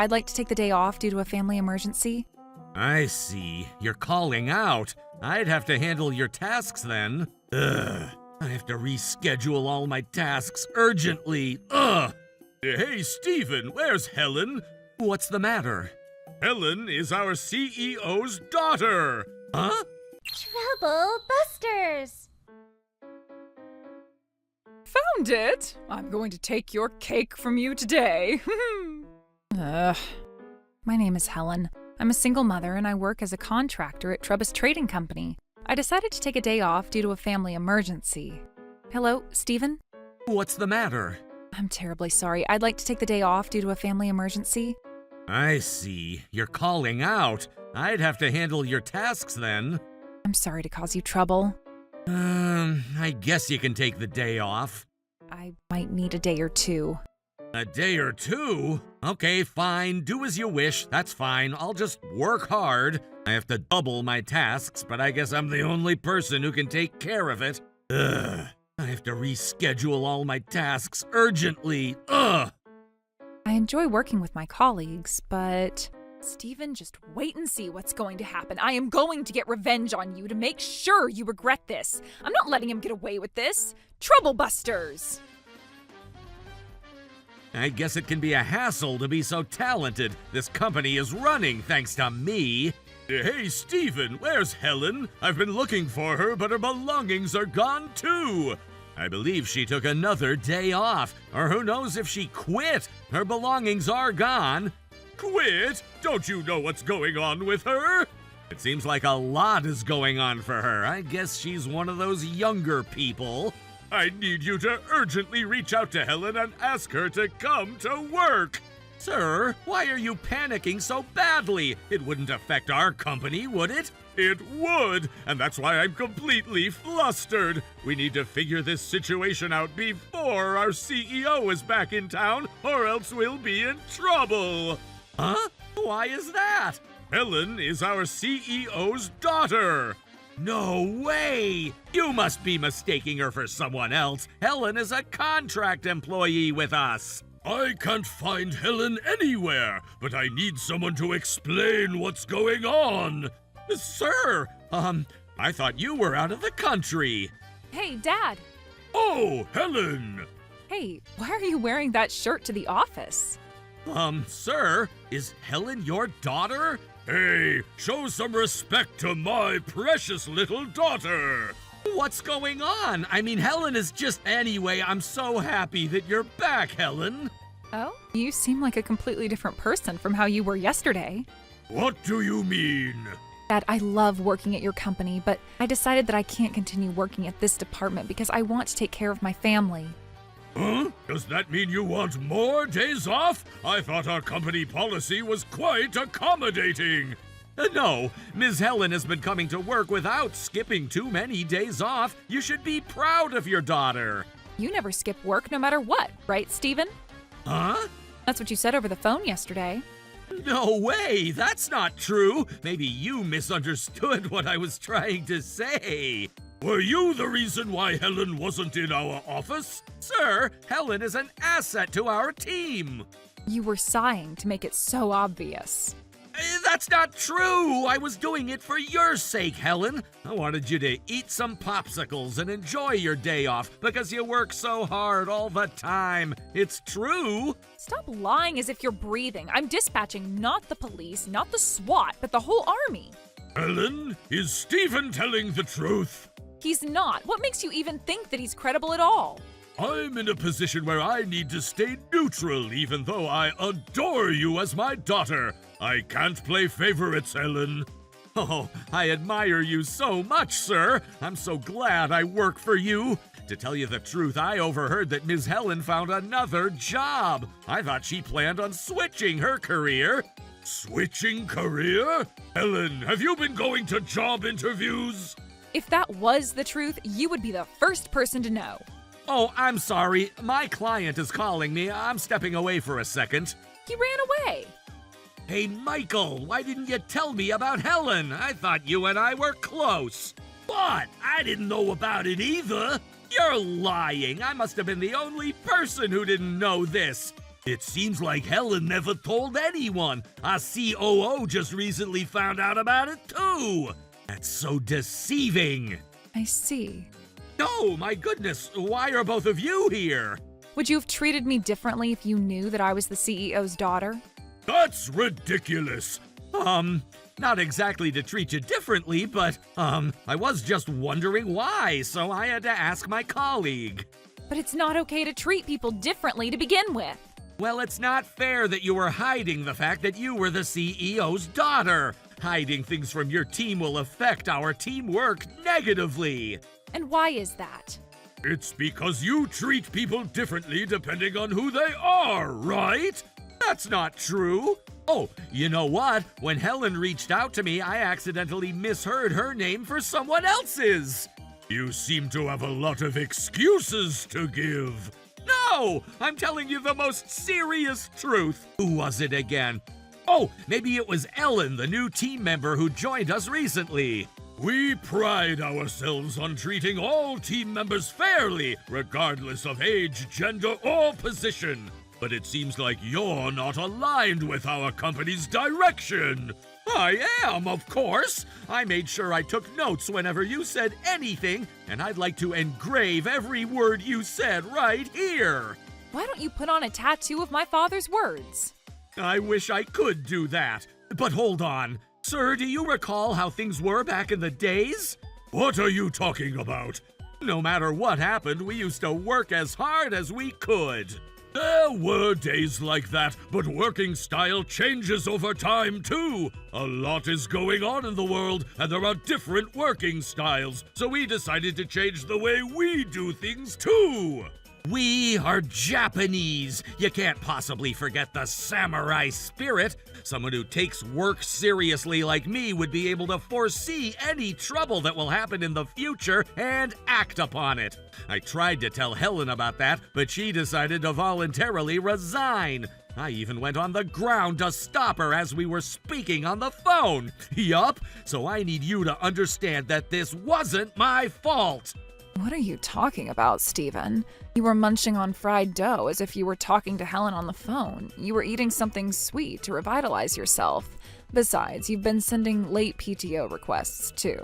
I'd like to take the day off due to a family emergency. I see. You're calling out. I'd have to handle your tasks then. Ugh. I have to reschedule all my tasks urgently. Ugh. Hey, Steven, where's Helen? What's the matter? Helen is our CEO's daughter. Huh? Trouble Busters! Found it! I'm going to take your cake from you today. Ugh. My name is Helen. I'm a single mother and I work as a contractor at Trubbis Trading Company. I decided to take a day off due to a family emergency. Hello, Steven? What's the matter? I'm terribly sorry. I'd like to take the day off due to a family emergency. I see. You're calling out. I'd have to handle your tasks then. I'm sorry to cause you trouble. I guess you can take the day off. I might need a day or two. A day or two? Okay, fine. Do as you wish. That's fine. I'll just work hard. I have to double my tasks, but I guess I'm the only person who can take care of it. Ugh. I have to reschedule all my tasks urgently. Ugh. I enjoy working with my colleagues, but... Steven, just wait and see what's going to happen. I am going to get revenge on you to make sure you regret this. I'm not letting him get away with this. Trouble Busters! I guess it can be a hassle to be so talented. This company is running thanks to me. Hey, Steven, where's Helen? I've been looking for her, but her belongings are gone too. I believe she took another day off, or who knows if she quit. Her belongings are gone. Quit? Don't you know what's going on with her? It seems like a lot is going on for her. I guess she's one of those younger people. I need you to urgently reach out to Helen and ask her to come to work. Sir, why are you panicking so badly? It wouldn't affect our company, would it? It would, and that's why I'm completely flustered. We need to figure this situation out before our CEO is back in town, or else we'll be in trouble. Huh? Why is that? Helen is our CEO's daughter. No way! You must be mistaking her for someone else. Helen is a contract employee with us. I can't find Helen anywhere, but I need someone to explain what's going on. Sir, I thought you were out of the country. Hey, Dad! Oh, Helen! Hey, why are you wearing that shirt to the office? Sir, is Helen your daughter? Hey, show some respect to my precious little daughter! What's going on? I mean, Helen is just... Anyway, I'm so happy that you're back, Helen. Oh? You seem like a completely different person from how you were yesterday. What do you mean? Dad, I love working at your company, but I decided that I can't continue working at this department because I want to take care of my family. Huh? Does that mean you want more days off? I thought our company policy was quite accommodating. No, Ms. Helen has been coming to work without skipping too many days off. You should be proud of your daughter. You never skip work no matter what, right, Steven? Huh? That's what you said over the phone yesterday. No way, that's not true. Maybe you misunderstood what I was trying to say. Were you the reason why Helen wasn't in our office? Sir, Helen is an asset to our team. You were sighing to make it so obvious. That's not true! I was doing it for your sake, Helen. I wanted you to eat some popsicles and enjoy your day off because you work so hard all the time. It's true. Stop lying as if you're breathing. I'm dispatching not the police, not the SWAT, but the whole army. Helen, is Steven telling the truth? He's not. What makes you even think that he's credible at all? I'm in a position where I need to stay neutral even though I adore you as my daughter. I can't play favorites, Helen. Oh, I admire you so much, sir. I'm so glad I work for you. To tell you the truth, I overheard that Ms. Helen found another job. I thought she planned on switching her career. Switching career? Helen, have you been going to job interviews? If that was the truth, you would be the first person to know. Oh, I'm sorry. My client is calling me. I'm stepping away for a second. He ran away. Hey, Michael, why didn't you tell me about Helen? I thought you and I were close. What? I didn't know about it either. You're lying. I must have been the only person who didn't know this. It seems like Helen never told anyone. Our COO just recently found out about it too. That's so deceiving. I see. Oh, my goodness, why are both of you here? Would you have treated me differently if you knew that I was the CEO's daughter? That's ridiculous. Not exactly to treat you differently, but, I was just wondering why, so I had to ask my colleague. But it's not okay to treat people differently to begin with. Well, it's not fair that you were hiding the fact that you were the CEO's daughter. Hiding things from your team will affect our teamwork negatively. And why is that? It's because you treat people differently depending on who they are, right? That's not true. Oh, you know what? When Helen reached out to me, I accidentally misheard her name for someone else's. You seem to have a lot of excuses to give. No, I'm telling you the most serious truth. Who was it again? Oh, maybe it was Ellen, the new team member who joined us recently. We pride ourselves on treating all team members fairly, regardless of age, gender, or position. But it seems like you're not aligned with our company's direction. I am, of course. I made sure I took notes whenever you said anything, and I'd like to engrave every word you said right here. Why don't you put on a tattoo of my father's words? I wish I could do that. But hold on. Sir, do you recall how things were back in the days? What are you talking about? No matter what happened, we used to work as hard as we could. There were days like that, but working style changes over time too. A lot is going on in the world, and there are different working styles, so we decided to change the way we do things too. We are Japanese. You can't possibly forget the samurai spirit. Someone who takes work seriously like me would be able to foresee any trouble that will happen in the future and act upon it. I tried to tell Helen about that, but she decided to voluntarily resign. I even went on the ground to stop her as we were speaking on the phone. Yup, so I need you to understand that this wasn't my fault. What are you talking about, Stephen? You were munching on fried dough as if you were talking to Helen on the phone. You were eating something sweet to revitalize yourself. Besides, you've been sending late PTO requests, too.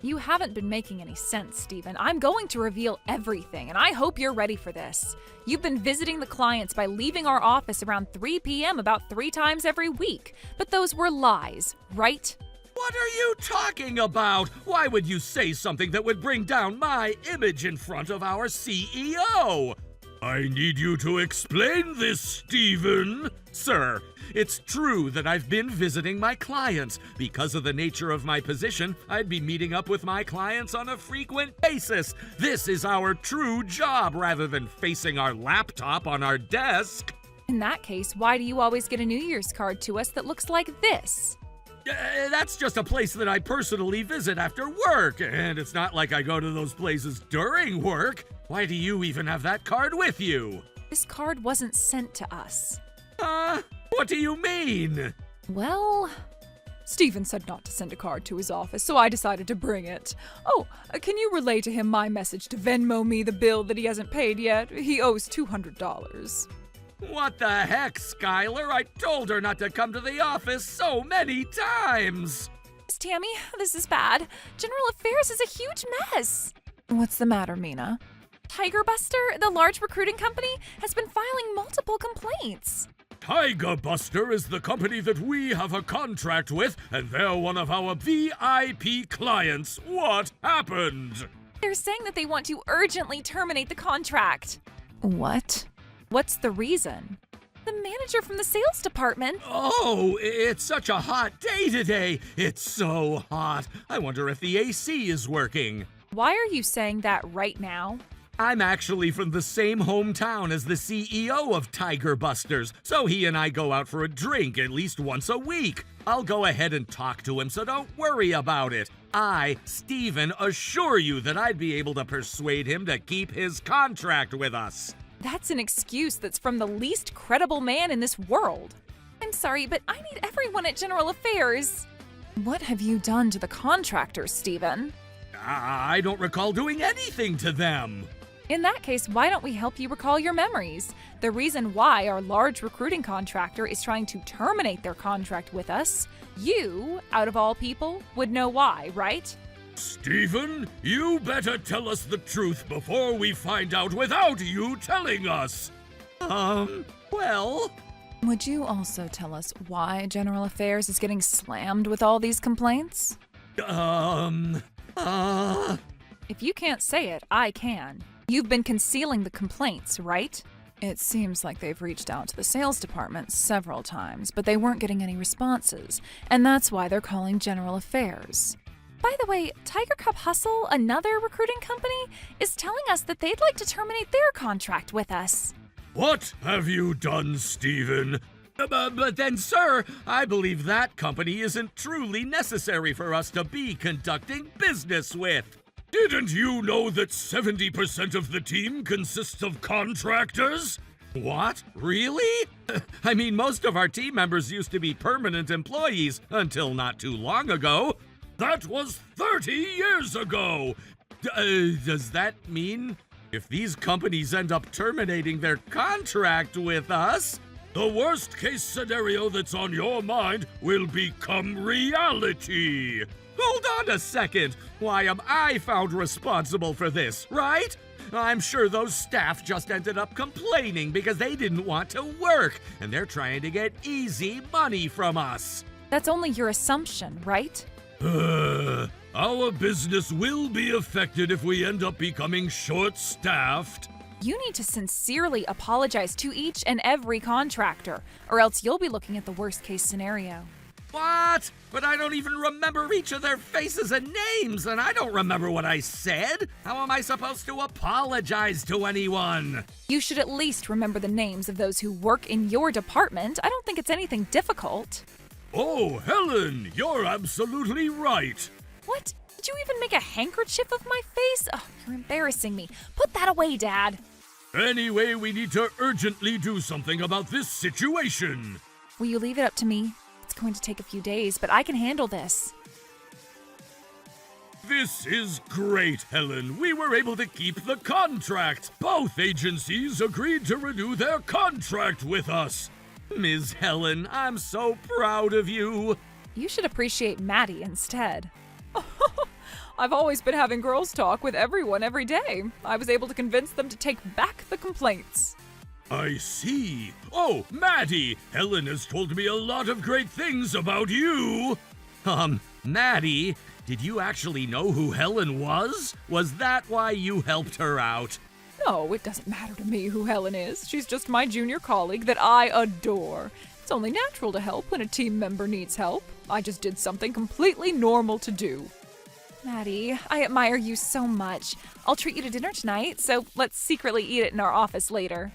You haven't been making any sense, Stephen. I'm going to reveal everything, and I hope you're ready for this. You've been visiting the clients by leaving our office around 3 p.m. about 3 times every week. But those were lies, right? What are you talking about? Why would you say something that would bring down my image in front of our CEO? I need you to explain this, Stephen. Sir, it's true that I've been visiting my clients. Because of the nature of my position, I'd be meeting up with my clients on a frequent basis. This is our true job rather than facing our laptop on our desk. In that case, why do you always get a New Year's card to us that looks like this? That's just a place that I personally visit after work, and it's not like I go to those places during work. Why do you even have that card with you? This card wasn't sent to us. What do you mean? Well, Stephen said not to send a card to his office, so I decided to bring it. Oh, can you relay to him my message to Venmo me the bill that he hasn't paid yet? He owes $200. What the heck, Skylar? I told her not to come to the office so many times. Miss Tammy, this is bad. General Affairs is a huge mess. What's the matter, Mina? Tiger Buster, the large recruiting company, has been filing multiple complaints. Tiger Buster is the company that we have a contract with, and they're one of our VIP clients. What happened? They're saying that they want to urgently terminate the contract. What? What's the reason? The manager from the sales department. Oh, it's such a hot day today. It's so hot. I wonder if the AC is working. Why are you saying that right now? I'm actually from the same hometown as the CEO of Tiger Busters, so he and I go out for a drink at least once a week. I'll go ahead and talk to him, so don't worry about it. I, Stephen, assure you that I'd be able to persuade him to keep his contract with us. That's an excuse that's from the least credible man in this world. I'm sorry, but I need everyone at General Affairs. What have you done to the contractors, Stephen? I don't recall doing anything to them. In that case, why don't we help you recall your memories? The reason why our large recruiting contractor is trying to terminate their contract with us, you, out of all people, would know why, right? Stephen, you better tell us the truth before we find out without you telling us. Well... Would you also tell us why General Affairs is getting slammed with all these complaints? If you can't say it, I can. You've been concealing the complaints, right? It seems like they've reached out to the sales department several times, but they weren't getting any responses, and that's why they're calling General Affairs. By the way, Tiger Cup Hustle, another recruiting company, is telling us that they'd like to terminate their contract with us. What have you done, Stephen? But then, sir, I believe that company isn't truly necessary for us to be conducting business with. Didn't you know that 70% of the team consists of contractors? What? Really? I mean, most of our team members used to be permanent employees until not too long ago. That was 30 years ago! Does that mean if these companies end up terminating their contract with us, the worst case scenario that's on your mind will become reality? Hold on a second. Why am I found responsible for this, right? I'm sure those staff just ended up complaining because they didn't want to work, and they're trying to get easy money from us. That's only your assumption, right? Our business will be affected if we end up becoming short-staffed. You need to sincerely apologize to each and every contractor, or else you'll be looking at the worst-case scenario. What? But I don't even remember each of their faces and names, and I don't remember what I said. How am I supposed to apologize to anyone? You should at least remember the names of those who work in your department. I don't think it's anything difficult. Oh, Helen, you're absolutely right. What? Did you even make a handkerchief of my face? Oh, you're embarrassing me. Put that away, Dad. Anyway, we need to urgently do something about this situation. Will you leave it up to me? It's going to take a few days, but I can handle this. This is great, Helen. We were able to keep the contract. Both agencies agreed to renew their contract with us. Ms. Helen, I'm so proud of you. You should appreciate Maddie instead. I've always been having girls talk with everyone every day. I was able to convince them to take back the complaints. I see. Oh, Maddie, Helen has told me a lot of great things about you. Maddie, did you actually know who Helen was? Was that why you helped her out? No, it doesn't matter to me who Helen is. She's just my junior colleague that I adore. It's only natural to help when a team member needs help. I just did something completely normal to do. Maddie, I admire you so much. I'll treat you to dinner tonight, so let's secretly eat it in our office later.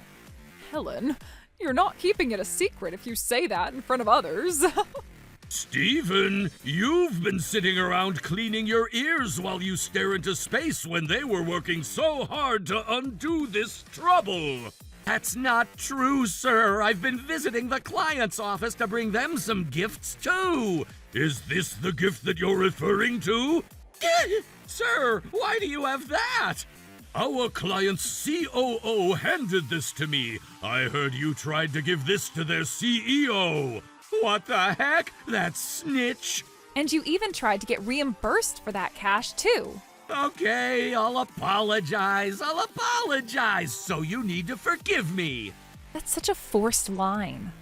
Helen, you're not keeping it a secret if you say that in front of others. Stephen, you've been sitting around cleaning your ears while you stare into space when they were working so hard to undo this trouble. That's not true, sir. I've been visiting the client's office to bring them some gifts, too. Is this the gift that you're referring to? Sir, why do you have that? Our client's COO handed this to me. I heard you tried to give this to their CEO. What the heck? That snitch. And you even tried to get reimbursed for that cash, too. Okay, I'll apologize. So you need to forgive me. That's such a forced line.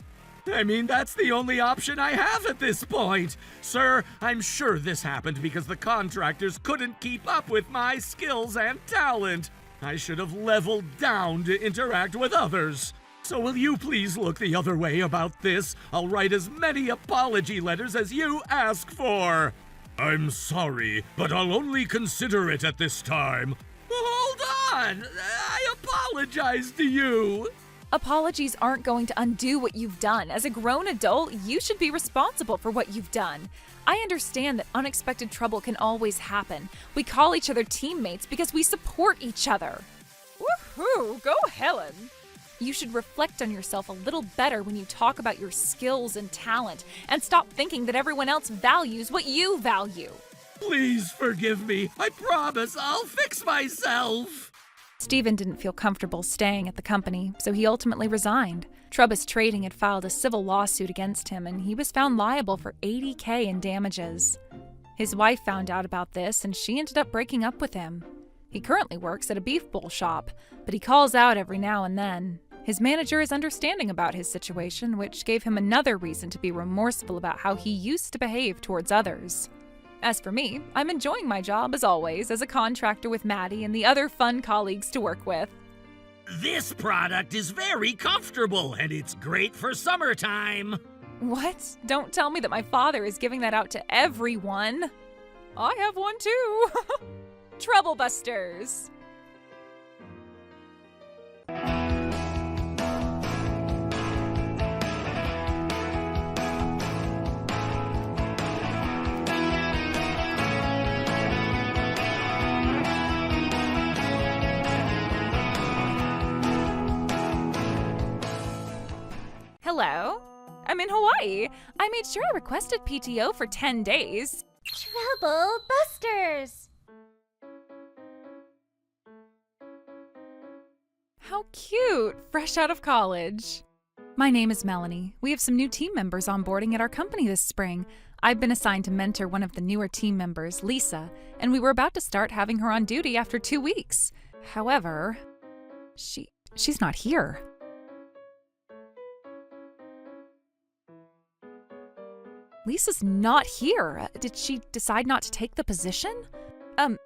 I mean, that's the only option I have at this point. Sir, I'm sure this happened because the contractors couldn't keep up with my skills and talent. I should have leveled down to interact with others. So will you please look the other way about this? I'll write as many apology letters as you ask for. I'm sorry, but I'll only consider it at this time. Hold on! I apologize to you! Apologies aren't going to undo what you've done. As a grown adult, you should be responsible for what you've done. I understand that unexpected trouble can always happen. We call each other teammates because we support each other. Woohoo! Go Helen! You should reflect on yourself a little better when you talk about your skills and talent, and stop thinking that everyone else values what you value. Please forgive me. I promise I'll fix myself. Stephen didn't feel comfortable staying at the company, so he ultimately resigned. Trubus Trading had filed a civil lawsuit against him, and he was found liable for $80,000 in damages. His wife found out about this, and she ended up breaking up with him. He currently works at a beef bowl shop, but he calls out every now and then. His manager is understanding about his situation, which gave him another reason to be remorseful about how he used to behave towards others. As for me, I'm enjoying my job as always as a contractor with Maddie and the other fun colleagues to work with. This product is very comfortable, and it's great for summertime. What? Don't tell me that my father is giving that out to everyone. I have one too. Trouble Busters. Hello? I'm in Hawaii. I made sure I requested PTO for 10 days. Trouble Busters! How cute! Fresh out of college. My name is Melanie. We have some new team members onboarding at our company this spring. I've been assigned to mentor one of the newer team members, Lisa, and we were about to start having her on duty after 2 weeks. However, she's not here. Lisa's not here. Did she decide not to take the position?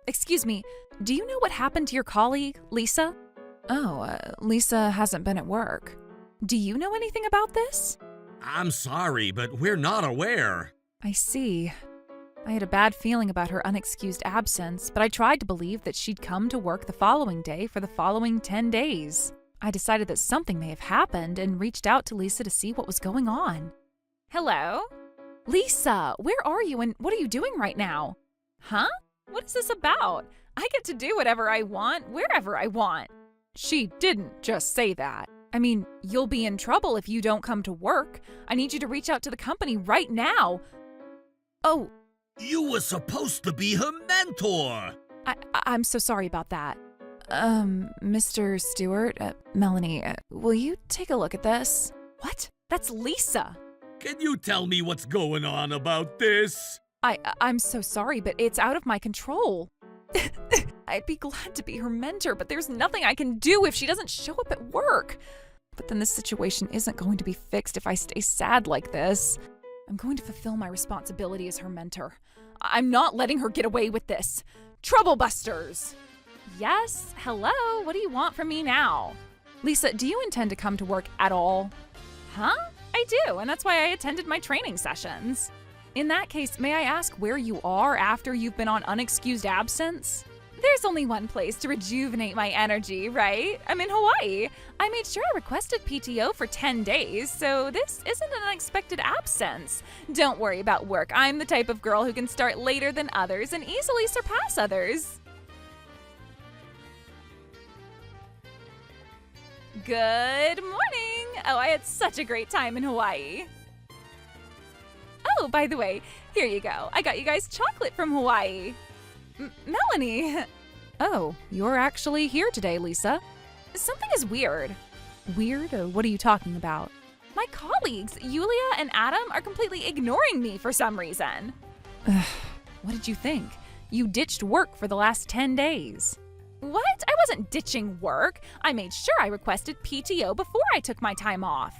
Excuse me, do you know what happened to your colleague, Lisa? Oh, Lisa hasn't been at work. Do you know anything about this? I'm sorry, but we're not aware. I see. I had a bad feeling about her unexcused absence, but I tried to believe that she'd come to work the following day for the following 10 days. I decided that something may have happened and reached out to Lisa to see what was going on. Hello? Lisa, where are you and what are you doing right now? Huh? What is this about? I get to do whatever I want, wherever I want. She didn't just say that. I mean, you'll be in trouble if you don't come to work. I need you to reach out to the company right now. Oh. You were supposed to be her mentor. I'm so sorry about that. Mr. Stewart, Melanie, will you take a look at this? What? That's Lisa. Can you tell me what's going on about this? I'm so sorry, but it's out of my control. I'd be glad to be her mentor, but there's nothing I can do if she doesn't show up at work. But then this situation isn't going to be fixed if I stay sad like this. I'm going to fulfill my responsibility as her mentor. I'm not letting her get away with this. Trouble Busters! Yes, hello, what do you want from me now? Lisa, do you intend to come to work at all? Huh? I do, and that's why I attended my training sessions. In that case, may I ask where you are after you've been on unexcused absence? There's only one place to rejuvenate my energy, right? I'm in Hawaii. I made sure I requested PTO for 10 days, so this isn't an unexpected absence. Don't worry about work. I'm the type of girl who can start later than others and easily surpass others. Good morning! Oh, I had such a great time in Hawaii. Oh, by the way, here you go. I got you guys chocolate from Hawaii. Melanie! Oh, you're actually here today, Lisa. Something is weird. Weird? What are you talking about? My colleagues, Yulia and Adam, are completely ignoring me for some reason. What did you think? You ditched work for the last 10 days. What? I wasn't ditching work. I made sure I requested PTO before I took my time off.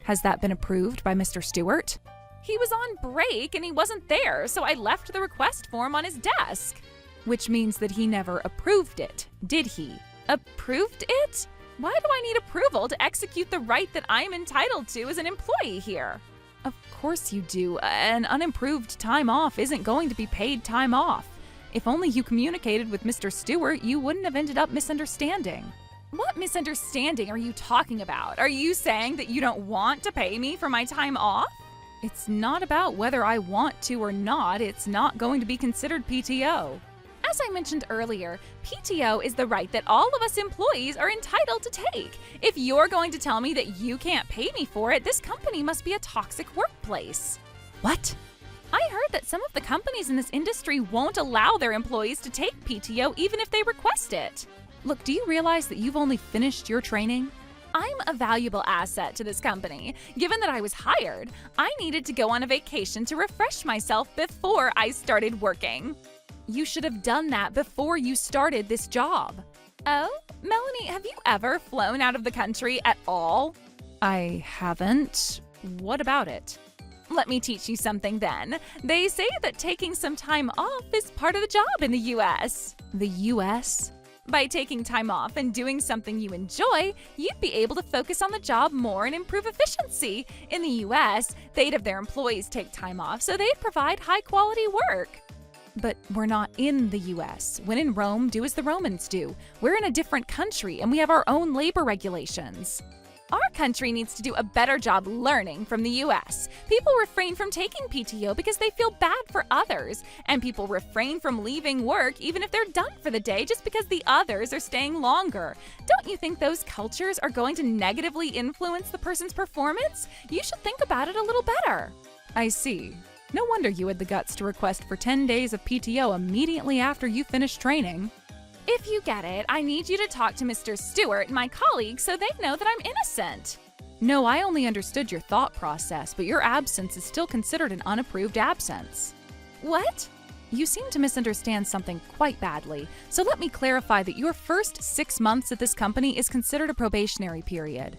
Has that been approved by Mr. Stewart? He was on break and he wasn't there, so I left the request form on his desk. Which means that he never approved it, did he? Approved it? Why do I need approval to execute the right that I'm entitled to as an employee here? Of course you do. An unimproved time off isn't going to be paid time off. If only you communicated with Mr. Stewart, you wouldn't have ended up misunderstanding. What misunderstanding are you talking about? Are you saying that you don't want to pay me for my time off? It's not about whether I want to or not. It's not going to be considered PTO. As I mentioned earlier, PTO is the right that all of us employees are entitled to take. If you're going to tell me that you can't pay me for it, this company must be a toxic workplace. What? I heard that some of the companies in this industry won't allow their employees to take PTO even if they request it. Look, do you realize that you've only finished your training? I'm a valuable asset to this company. Given that I was hired, I needed to go on a vacation to refresh myself before I started working. You should have done that before you started this job. Oh, Melanie, have you ever flown out of the country at all? I haven't. What about it? Let me teach you something then. They say that taking some time off is part of the job in the US. The US? By taking time off and doing something you enjoy, you'd be able to focus on the job more and improve efficiency. In the US, they'd have their employees take time off so they'd provide high-quality work. But we're not in the US. When in Rome, do as the Romans do. We're in a different country and we have our own labor regulations. Our country needs to do a better job learning from the US. People refrain from taking PTO because they feel bad for others, and people refrain from leaving work even if they're done for the day just because the others are staying longer. Don't you think those cultures are going to negatively influence the person's performance? You should think about it a little better. I see. No wonder you had the guts to request for 10 days of PTO immediately after you finished training. If you get it, I need you to talk to Mr. Stewart, my colleague, so they know that I'm innocent. No, I only understood your thought process, but your absence is still considered an unapproved absence. What? You seem to misunderstand something quite badly, so let me clarify that your first 6 months at this company is considered a probationary period.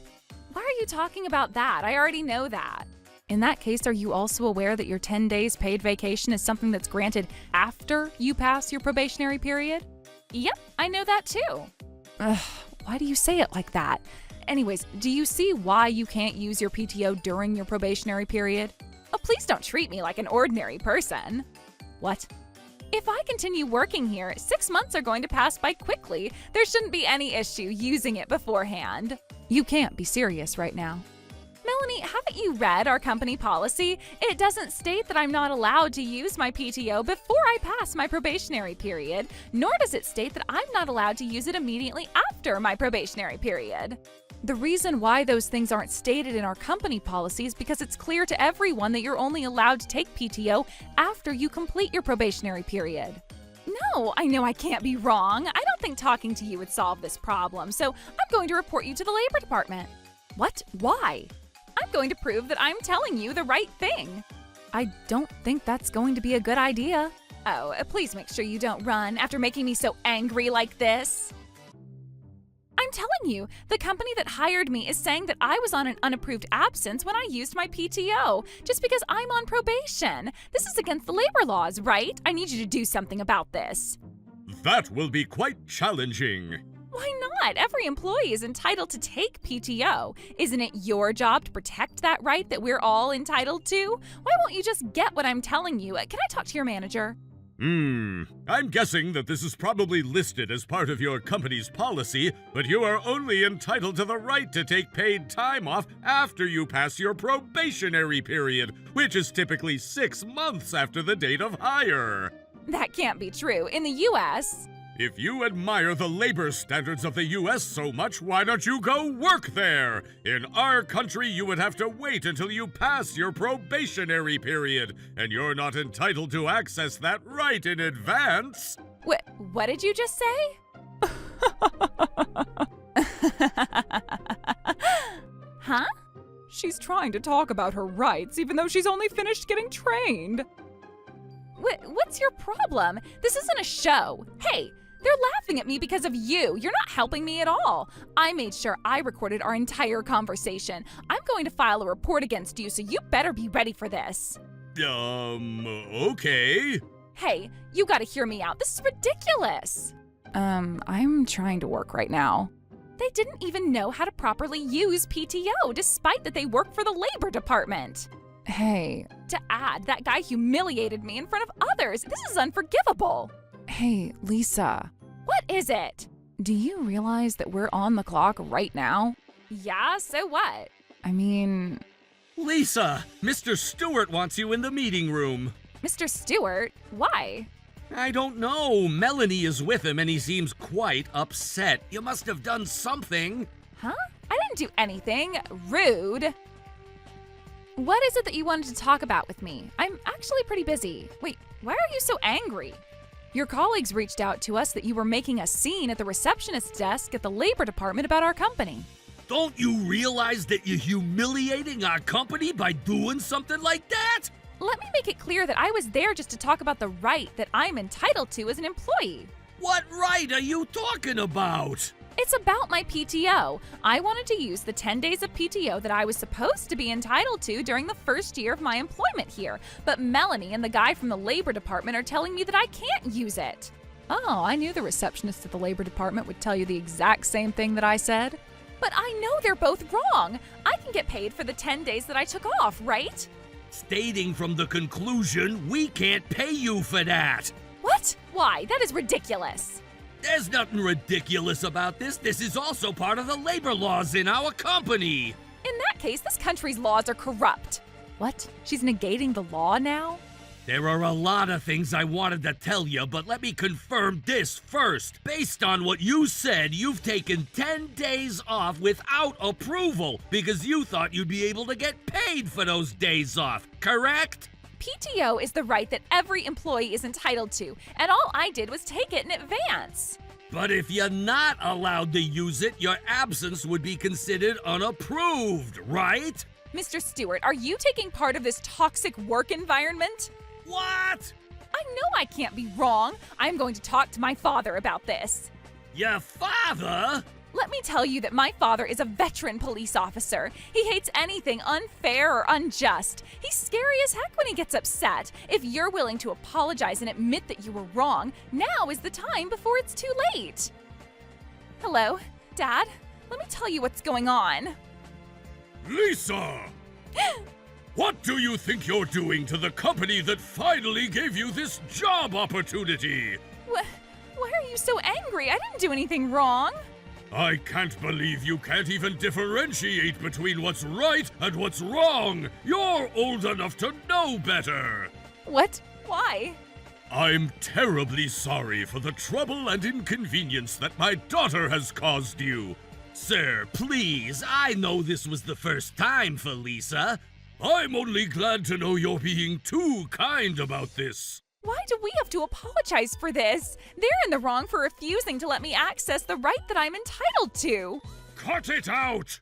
Why are you talking about that? I already know that. In that case, are you also aware that your 10 days paid vacation is something that's granted after you pass your probationary period? Yep, I know that too. Ugh, why do you say it like that? Anyways, do you see why you can't use your PTO during your probationary period? Oh, please don't treat me like an ordinary person. What? If I continue working here, 6 months are going to pass by quickly. There shouldn't be any issue using it beforehand. You can't be serious right now. Melanie, haven't you read our company policy? It doesn't state that I'm not allowed to use my PTO before I pass my probationary period, nor does it state that I'm not allowed to use it immediately after my probationary period. The reason why those things aren't stated in our company policy is because it's clear to everyone that you're only allowed to take PTO after you complete your probationary period. No, I know I can't be wrong. I don't think talking to you would solve this problem, so I'm going to report you to the Labor Department. What? Why? I'm going to prove that I'm telling you the right thing. I don't think that's going to be a good idea. Oh, please make sure you don't run after making me so angry like this. I'm telling you, the company that hired me is saying that I was on an unapproved absence when I used my PTO, just because I'm on probation. This is against the labor laws, right? I need you to do something about this. That will be quite challenging. Why not? Every employee is entitled to take PTO. Isn't it your job to protect that right that we're all entitled to? Why won't you just get what I'm telling you? Can I talk to your manager? I'm guessing that this is probably listed as part of your company's policy, but you are only entitled to the right to take paid time off after you pass your probationary period, which is typically 6 months after the date of hire. That can't be true. In the US... If you admire the labor standards of the US so much, why don't you go work there? In our country, you would have to wait until you pass your probationary period, and you're not entitled to access that right in advance. What did you just say? Huh? She's trying to talk about her rights, even though she's only finished getting trained. What's your problem? This isn't a show. Hey! They're laughing at me because of you. You're not helping me at all. I made sure I recorded our entire conversation. I'm going to file a report against you, so you better be ready for this. Okay. Hey, you gotta hear me out. This is ridiculous. I'm trying to work right now. They didn't even know how to properly use PTO, despite that they work for the Labor Department. Hey. To add, that guy humiliated me in front of others. This is unforgivable. Hey, Lisa. What is it? Do you realize that we're on the clock right now? Yeah, so what? I mean... Lisa, Mr. Stewart wants you in the meeting room. Mr. Stewart? Why? I don't know. Melanie is with him and he seems quite upset. You must have done something. Huh? I didn't do anything. Rude. What is it that you wanted to talk about with me? I'm actually pretty busy. Wait, why are you so angry? Your colleagues reached out to us that you were making a scene at the receptionist's desk at the labor department about our company. Don't you realize that you're humiliating our company by doing something like that? Let me make it clear that I was there just to talk about the right that I'm entitled to as an employee. What right are you talking about? It's about my PTO. I wanted to use the 10 days of PTO that I was supposed to be entitled to during the first year of my employment here, but Melanie and the guy from the labor department are telling me that I can't use it. Oh, I knew the receptionist at the labor department would tell you the exact same thing that I said. But I know they're both wrong. I can get paid for the 10 days that I took off, right? Stating from the conclusion, we can't pay you for that. What? Why? That is ridiculous. There's nothing ridiculous about this. This is also part of the labor laws in our company. In that case, this country's laws are corrupt. What? She's negating the law now? There are a lot of things I wanted to tell you, but let me confirm this first. Based on what you said, you've taken 10 days off without approval because you thought you'd be able to get paid for those days off, correct? PTO is the right that every employee is entitled to, and all I did was take it in advance. But if you're not allowed to use it, your absence would be considered unapproved, right? Mr. Stewart, are you taking part of this toxic work environment? What? I know I can't be wrong. I'm going to talk to my father about this. Your father? Let me tell you that my father is a veteran police officer. He hates anything unfair or unjust. He's scary as heck when he gets upset. If you're willing to apologize and admit that you were wrong, now is the time before it's too late. Hello, Dad? Let me tell you what's going on. Lisa! What do you think you're doing to the company that finally gave you this job opportunity? Why are you so angry? I didn't do anything wrong. I can't believe you can't even differentiate between what's right and what's wrong. You're old enough to know better. What? Why? I'm terribly sorry for the trouble and inconvenience that my daughter has caused you. Sir, please, I know this was the first time for Lisa. I'm only glad to know you're being too kind about this. Why do we have to apologize for this? They're in the wrong for refusing to let me access the right that I'm entitled to. Cut it out!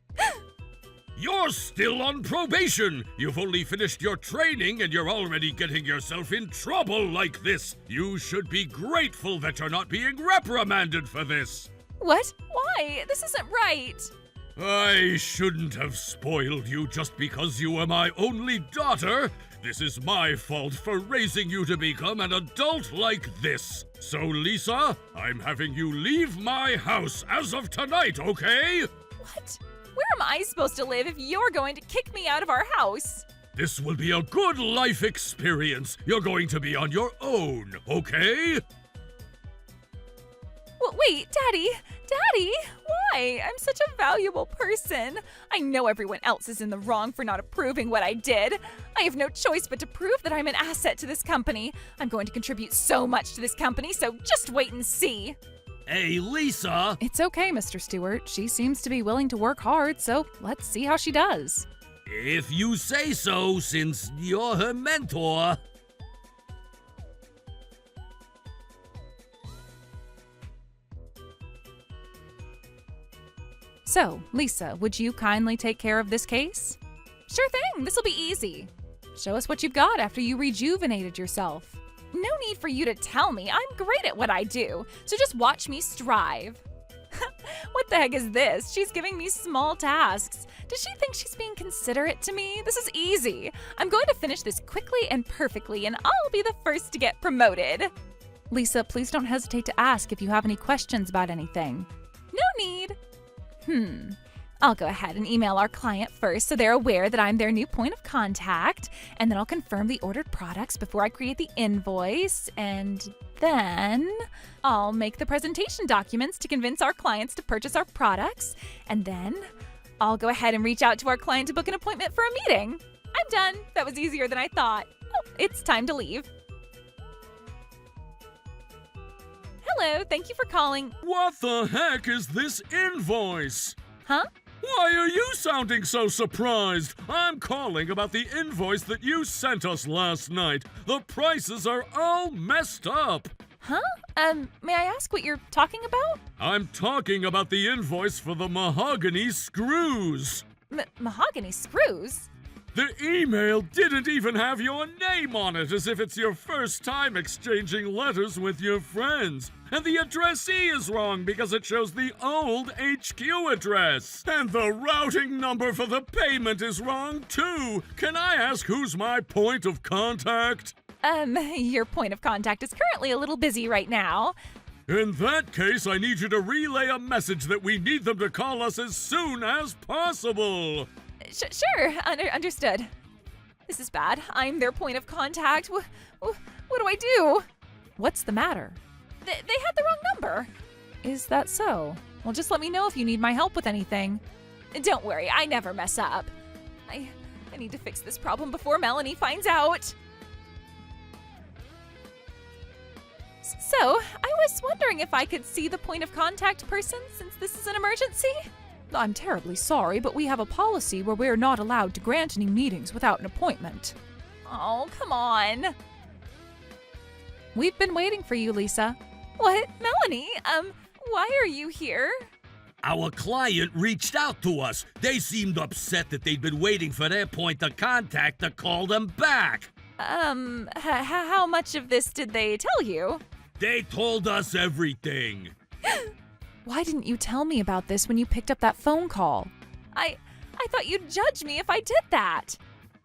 You're still on probation. You've only finished your training and you're already getting yourself in trouble like this. You should be grateful that you're not being reprimanded for this. What? Why? This isn't right. I shouldn't have spoiled you just because you were my only daughter. This is my fault for raising you to become an adult like this. So, Lisa, I'm having you leave my house as of tonight, okay? What? Where am I supposed to live if you're going to kick me out of our house? This will be a good life experience. You're going to be on your own, okay? Wait, Daddy! Daddy! Why? I'm such a valuable person. I know everyone else is in the wrong for not approving what I did. I have no choice but to prove that I'm an asset to this company. I'm going to contribute so much to this company, so just wait and see. Hey, Lisa! It's okay, Mr. Stewart. She seems to be willing to work hard, so let's see how she does. If you say so, since you're her mentor. So, Lisa, would you kindly take care of this case? Sure thing, this'll be easy. Show us what you've got after you rejuvenated yourself. No need for you to tell me, I'm great at what I do, so just watch me strive. What the heck is this? She's giving me small tasks. Does she think she's being considerate to me? This is easy. I'm going to finish this quickly and perfectly, and I'll be the first to get promoted. Lisa, please don't hesitate to ask if you have any questions about anything. No need. I'll go ahead and email our client first so they're aware that I'm their new point of contact, and then I'll confirm the ordered products before I create the invoice, and then I'll make the presentation documents to convince our clients to purchase our products, and then I'll go ahead and reach out to our client to book an appointment for a meeting. I'm done. That was easier than I thought. Oh, it's time to leave. Hello, thank you for calling. What the heck is this invoice? Huh? Why are you sounding so surprised? I'm calling about the invoice that you sent us last night. The prices are all messed up. Huh? May I ask what you're talking about? I'm talking about the invoice for the mahogany screws. Mahogany screws? The email didn't even have your name on it, as if it's your first time exchanging letters with your friends. And the addressee is wrong because it shows the old HQ address. And the routing number for the payment is wrong too. Can I ask who's my point of contact? Your point of contact is currently a little busy right now. In that case, I need you to relay a message that we need them to call us as soon as possible. Sure, understood. This is bad. I'm their point of contact. What do I do? What's the matter? They had the wrong number. Is that so? Well, just let me know if you need my help with anything. Don't worry, I never mess up. I need to fix this problem before Melanie finds out. So, I was wondering if I could see the point of contact person since this is an emergency? I'm terribly sorry, but we have a policy where we're not allowed to grant any meetings without an appointment. Oh, come on. We've been waiting for you, Lisa. What? Melanie? Why are you here? Our client reached out to us. They seemed upset that they'd been waiting for their point of contact to call them back. How much of this did they tell you? They told us everything. Why didn't you tell me about this when you picked up that phone call? I thought you'd judge me if I did that.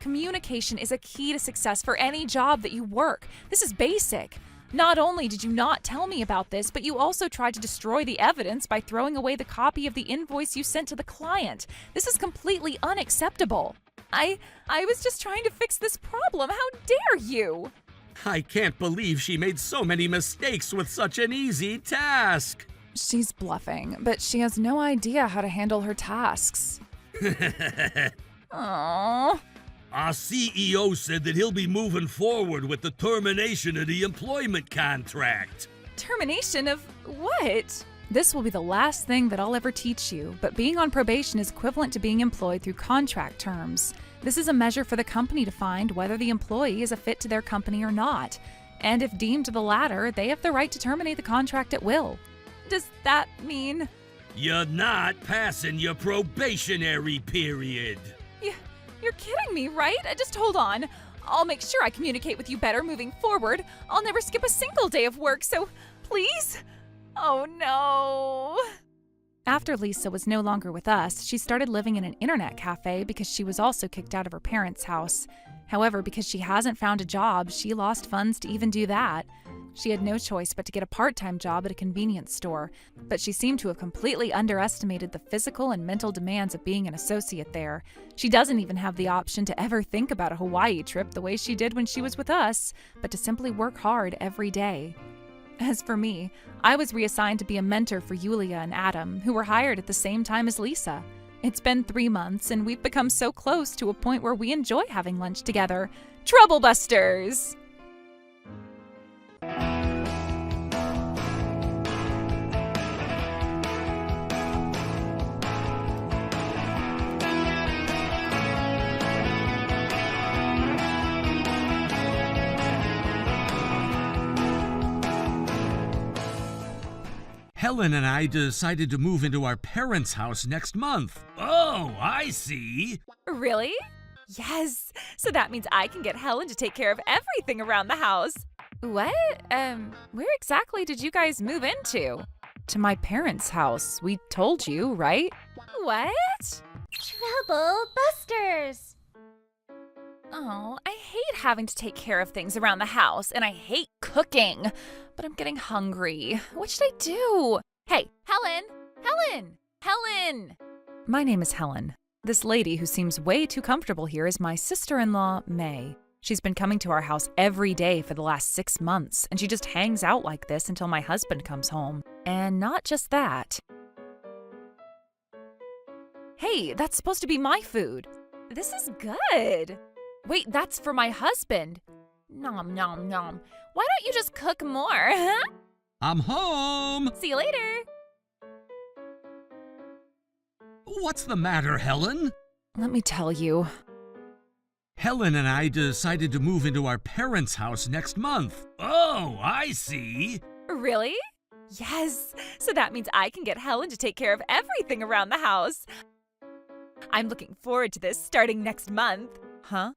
Communication is a key to success for any job that you work. This is basic. Not only did you not tell me about this, but you also tried to destroy the evidence by throwing away the copy of the invoice you sent to the client. This is completely unacceptable. I was just trying to fix this problem. How dare you? I can't believe she made so many mistakes with such an easy task. She's bluffing, but she has no idea how to handle her tasks. Aww. Our CEO said that he'll be moving forward with the termination of the employment contract. Termination of what? This will be the last thing that I'll ever teach you, but being on probation is equivalent to being employed through contract terms. This is a measure for the company to find whether the employee is a fit to their company or not. And if deemed the latter, they have the right to terminate the contract at will. Does that mean? You're not passing your probationary period. You're kidding me, right? Just hold on. I'll make sure I communicate with you better moving forward. I'll never skip a single day of work, so please? Oh no. After Lisa was no longer with us, she started living in an internet cafe because she was also kicked out of her parents' house. However, because she hasn't found a job, she lost funds to even do that. She had no choice but to get a part-time job at a convenience store, but she seemed to have completely underestimated the physical and mental demands of being an associate there. She doesn't even have the option to ever think about a Hawaii trip the way she did when she was with us, but to simply work hard every day. As for me, I was reassigned to be a mentor for Yulia and Adam, who were hired at the same time as Lisa. It's been 3 months, and we've become so close to a point where we enjoy having lunch together. Trouble Busters! Helen and I decided to move into our parents' house next month. Oh, I see. Really? Yes. So that means I can get Helen to take care of everything around the house. What? Where exactly did you guys move into? To my parents' house. We told you, right? What? Trouble Busters! Oh, I hate having to take care of things around the house, and I hate cooking. But I'm getting hungry. What should I do? Hey, Helen! Helen! Helen! My name is Helen. This lady who seems way too comfortable here is my sister-in-law, May. She's been coming to our house every day for the last 6 months, and she just hangs out like this until my husband comes home. And not just that. Hey, that's supposed to be my food. This is good. Wait, that's for my husband. Nom, nom, nom. Why don't you just cook more, huh? I'm home. See you later. What's the matter, Helen? Let me tell you. Helen and I decided to move into our parents' house next month. Oh, I see. Really? Yes, so that means I can get Helen to take care of everything around the house. I'm looking forward to this starting next month. Huh?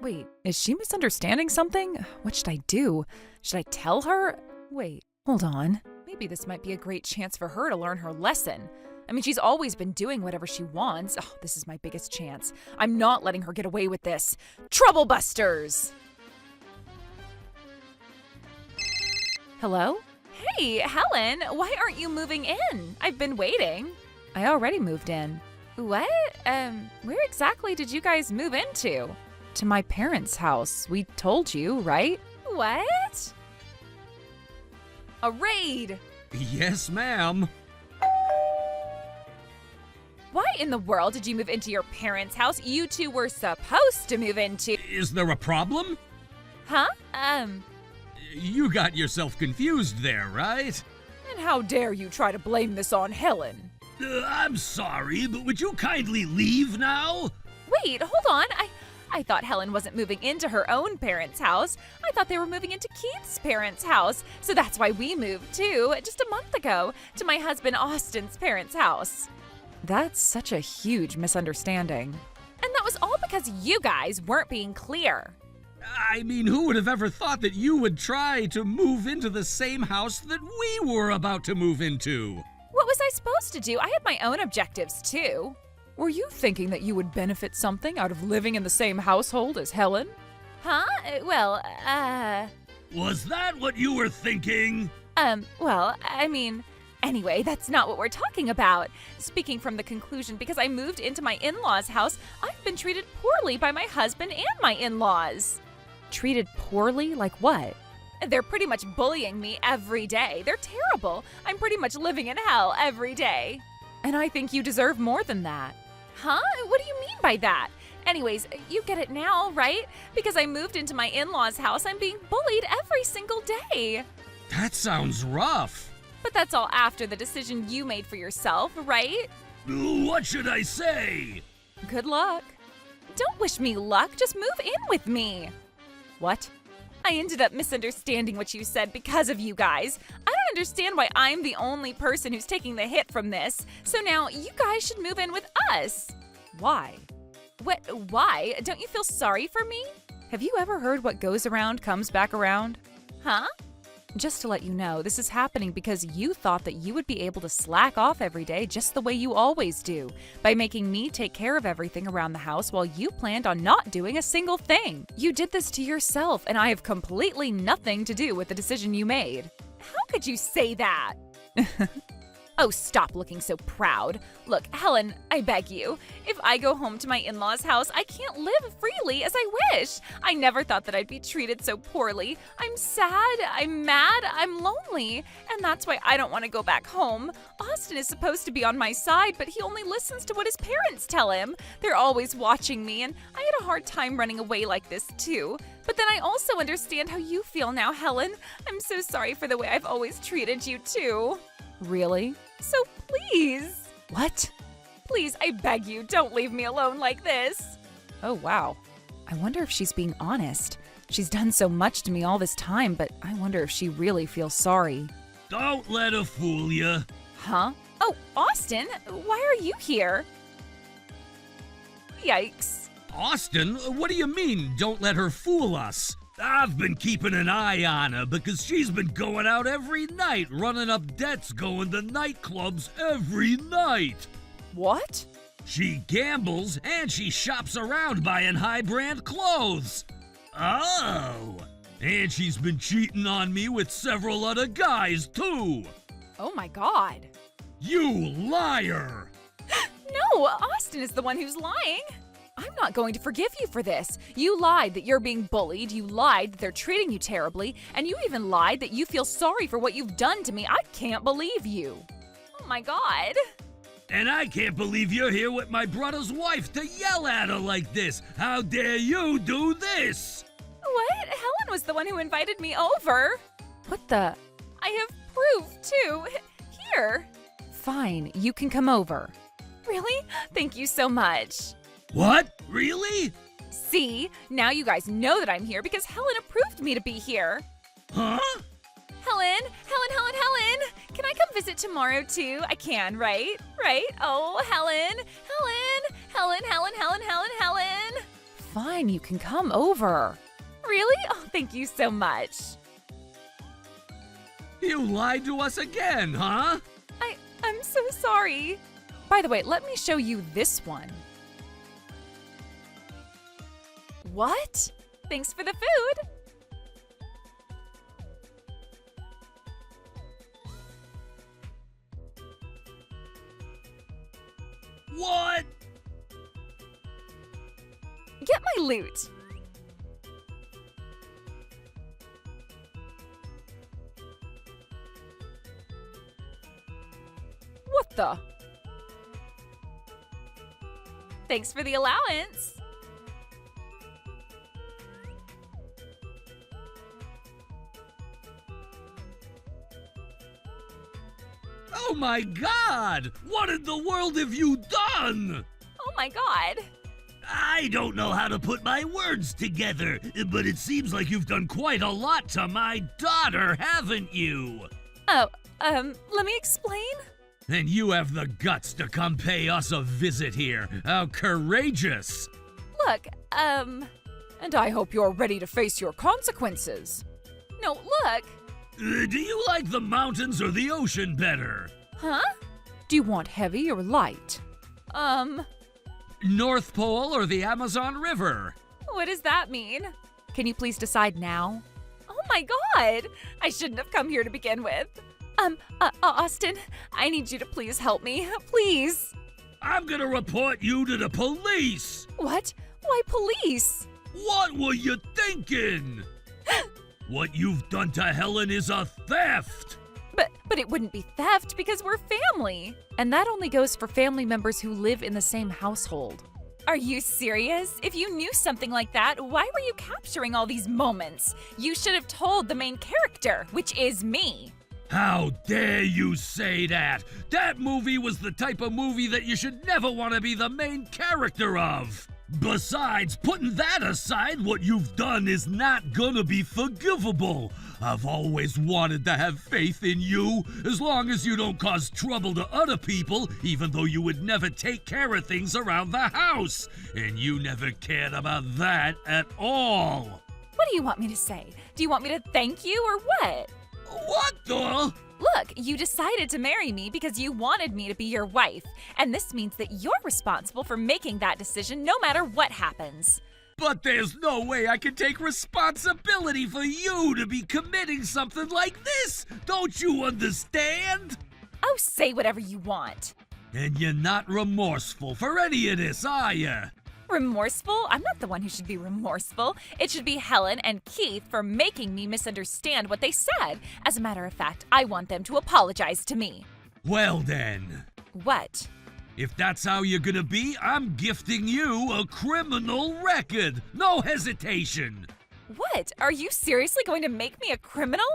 Wait, is she misunderstanding something? What should I do? Should I tell her? Wait, hold on. Maybe this might be a great chance for her to learn her lesson. I mean, she's always been doing whatever she wants. Oh, this is my biggest chance. I'm not letting her get away with this. Trouble Busters! Hello? Hey, Helen, why aren't you moving in? I've been waiting. I already moved in. What? Where exactly did you guys move into? To my parents' house. We told you, right? What? A raid! Yes, ma'am. Why in the world did you move into your parents' house you two were supposed to move into? Is there a problem? Huh? You got yourself confused there, right? And how dare you try to blame this on Helen? I'm sorry, but would you kindly leave now? Wait, hold on. I thought Helen wasn't moving into her own parents' house. I thought they were moving into Keith's parents' house. So that's why we moved too, just a month ago, to my husband Austin's parents' house. That's such a huge misunderstanding. And that was all because you guys weren't being clear. I mean, who would have ever thought that you would try to move into the same house that we were about to move into? What was I supposed to do? I had my own objectives too. Were you thinking that you would benefit something out of living in the same household as Helen? Huh? Well, Was that what you were thinking? well, I mean, anyway, that's not what we're talking about. Speaking from the conclusion, because I moved into my in-laws' house, I've been treated poorly by my husband and my in-laws. Treated poorly? Like what? They're pretty much bullying me every day. They're terrible. I'm pretty much living in hell every day. And I think you deserve more than that. Huh? What do you mean by that? Anyways, you get it now, right? Because I moved into my in-laws' house, I'm being bullied every single day. That sounds rough. But that's all after the decision you made for yourself, right? What should I say? Good luck. Don't wish me luck, just move in with me. What? I ended up misunderstanding what you said because of you guys. I don't understand why I'm the only person who's taking the hit from this. So now you guys should move in with us. Why? What? Why? Don't you feel sorry for me? Have you ever heard what goes around comes back around? Huh? Just to let you know, this is happening because you thought that you would be able to slack off every day just the way you always do, by making me take care of everything around the house while you planned on not doing a single thing. You did this to yourself, and I have completely nothing to do with the decision you made. How could you say that? Oh, stop looking so proud. Look, Helen, I beg you. If I go home to my in-laws' house, I can't live freely as I wish. I never thought that I'd be treated so poorly. I'm sad, I'm mad, I'm lonely. And that's why I don't want to go back home. Austin is supposed to be on my side, but he only listens to what his parents tell him. They're always watching me, and I had a hard time running away like this too. But then I also understand how you feel now, Helen. I'm so sorry for the way I've always treated you too. Really? So please. What? Please, I beg you, don't leave me alone like this. Oh, wow. I wonder if she's being honest. She's done so much to me all this time, but I wonder if she really feels sorry. Don't let her fool you. Huh? Oh, Austin, why are you here? Yikes. Austin, what do you mean, don't let her fool us? I've been keeping an eye on her because she's been going out every night, running up debts, going to nightclubs every night. What? She gambles and she shops around buying high-brand clothes. Oh, and she's been cheating on me with several other guys, too. Oh my God. You liar! No, Austin is the one who's lying. I'm not going to forgive you for this. You lied that you're being bullied, you lied that they're treating you terribly, and you even lied that you feel sorry for what you've done to me. I can't believe you. Oh my God. And I can't believe you're here with my brother's wife to yell at her like this. How dare you do this? What? Helen was the one who invited me over. What the? I have proof, too. Here. Fine, you can come over. Really? Thank you so much. What? Really? See? Now you guys know that I'm here because Helen approved me to be here. Huh? visit tomorrow too. I can, right? Right? Oh, Helen. Fine, you can come over. Really? Oh, thank you so much. You lied to us again, huh? I'm so sorry. By the way, let me show you this one. What? Thanks for the food. What? Get my loot. What the? Thanks for the allowance. Oh my God! What in the world have you done? Oh my God. I don't know how to put my words together, but it seems like you've done quite a lot to my daughter, haven't you? Oh, let me explain. And you have the guts to come pay us a visit here. How courageous! Look, and I hope you're ready to face your consequences. No, look. Do you like the mountains or the ocean better? Huh? Do you want heavy or light? North Pole or the Amazon River? What does that mean? Can you please decide now? Oh my God! I shouldn't have come here to begin with. Austin, I need you to please help me. Please. I'm gonna report you to the police! What? Why police? What were you thinking? What you've done to Helen is a theft! But it wouldn't be theft because we're family. And that only goes for family members who live in the same household. Are you serious? If you knew something like that, why were you capturing all these moments? You should have told the main character, which is me. How dare you say that? That movie was the type of movie that you should never want to be the main character of. Besides, putting that aside, what you've done is not gonna be forgivable. I've always wanted to have faith in you, as long as you don't cause trouble to other people, even though you would never take care of things around the house. And you never cared about that at all. What do you want me to say? Do you want me to thank you or what? What the? Look, you decided to marry me because you wanted me to be your wife, and this means that you're responsible for making that decision no matter what happens. But there's no way I can take responsibility for you to be committing something like this! Don't you understand? Oh, say whatever you want. And you're not remorseful for any of this, are you? Remorseful? I'm not the one who should be remorseful. It should be Helen and Keith for making me misunderstand what they said. As a matter of fact, I want them to apologize to me. Well then. What? If that's how you're gonna be, I'm gifting you a criminal record. No hesitation. What? Are you seriously going to make me a criminal?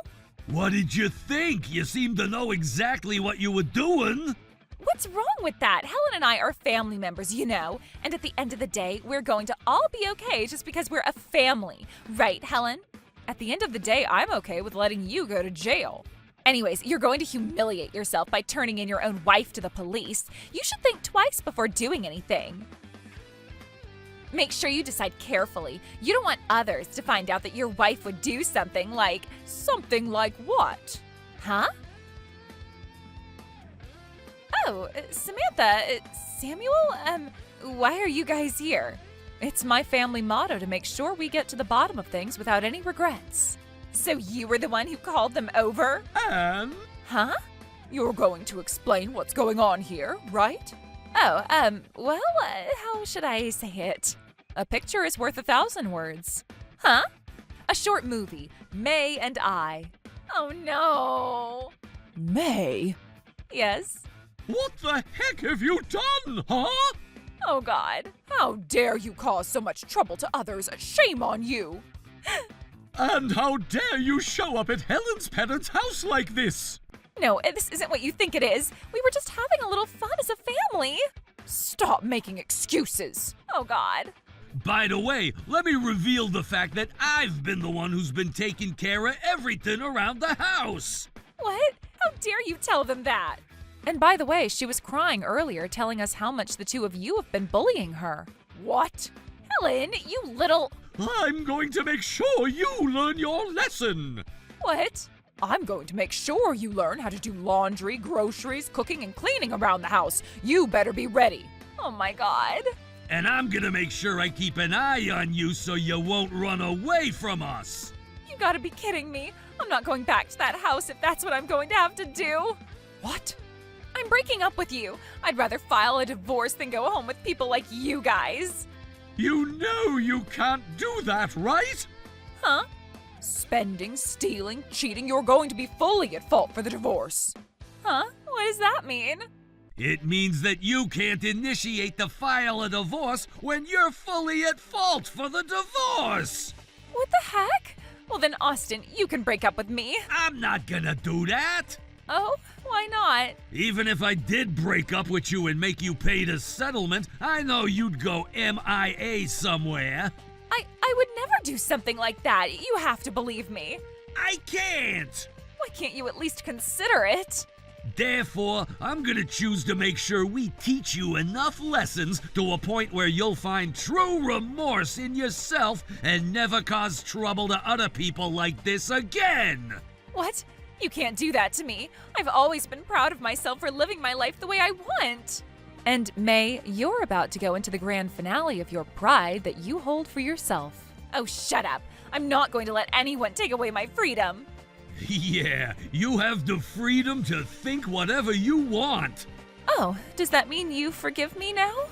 What did you think? You seem to know exactly what you were doing. What's wrong with that? Helen and I are family members, you know. And at the end of the day, we're going to all be okay just because we're a family. Right, Helen? At the end of the day, I'm okay with letting you go to jail. Anyways, you're going to humiliate yourself by turning in your own wife to the police. You should think twice before doing anything. Make sure you decide carefully. You don't want others to find out that your wife would do something like what? Huh? Oh, Samantha, Samuel, why are you guys here? It's my family motto to make sure we get to the bottom of things without any regrets. So you were the one who called them over? And? Huh? You're going to explain what's going on here, right? Oh, well, how should I say it? A picture is worth 1,000 words. Huh? A short movie, May and I. Oh no. May? Yes. What the heck have you done, huh? Oh God, how dare you cause so much trouble to others? Shame on you. And how dare you show up at Helen's parents' house like this? No, this isn't what you think it is. We were just having a little fun as a family. Stop making excuses. Oh God. By the way, let me reveal the fact that I've been the one who's been taking care of everything around the house. What? How dare you tell them that? And by the way, she was crying earlier, telling us how much the two of you have been bullying her. What? Helen, you little... I'm going to make sure you learn your lesson. What? I'm going to make sure you learn how to do laundry, groceries, cooking, and cleaning around the house. You better be ready. Oh my God. And I'm gonna make sure I keep an eye on you so you won't run away from us. You gotta be kidding me. I'm not going back to that house if that's what I'm going to have to do. What? I'm breaking up with you. I'd rather file a divorce than go home with people like you guys. You know you can't do that, right? Huh? Spending, stealing, cheating, you're going to be fully at fault for the divorce. Huh? What does that mean? It means that you can't initiate the file a divorce when you're fully at fault for the divorce. What the heck? Well then, Austin, you can break up with me. I'm not gonna do that. Oh, why not? Even if I did break up with you and make you pay the settlement, I know you'd go MIA somewhere. I would never do something like that. You have to believe me. I can't. Why can't you at least consider it? Therefore, I'm gonna choose to make sure we teach you enough lessons to a point where you'll find true remorse in yourself and never cause trouble to other people like this again. What? You can't do that to me. I've always been proud of myself for living my life the way I want. And May, you're about to go into the grand finale of your pride that you hold for yourself. Oh, shut up. I'm not going to let anyone take away my freedom. Yeah, you have the freedom to think whatever you want. Oh, does that mean you forgive me now?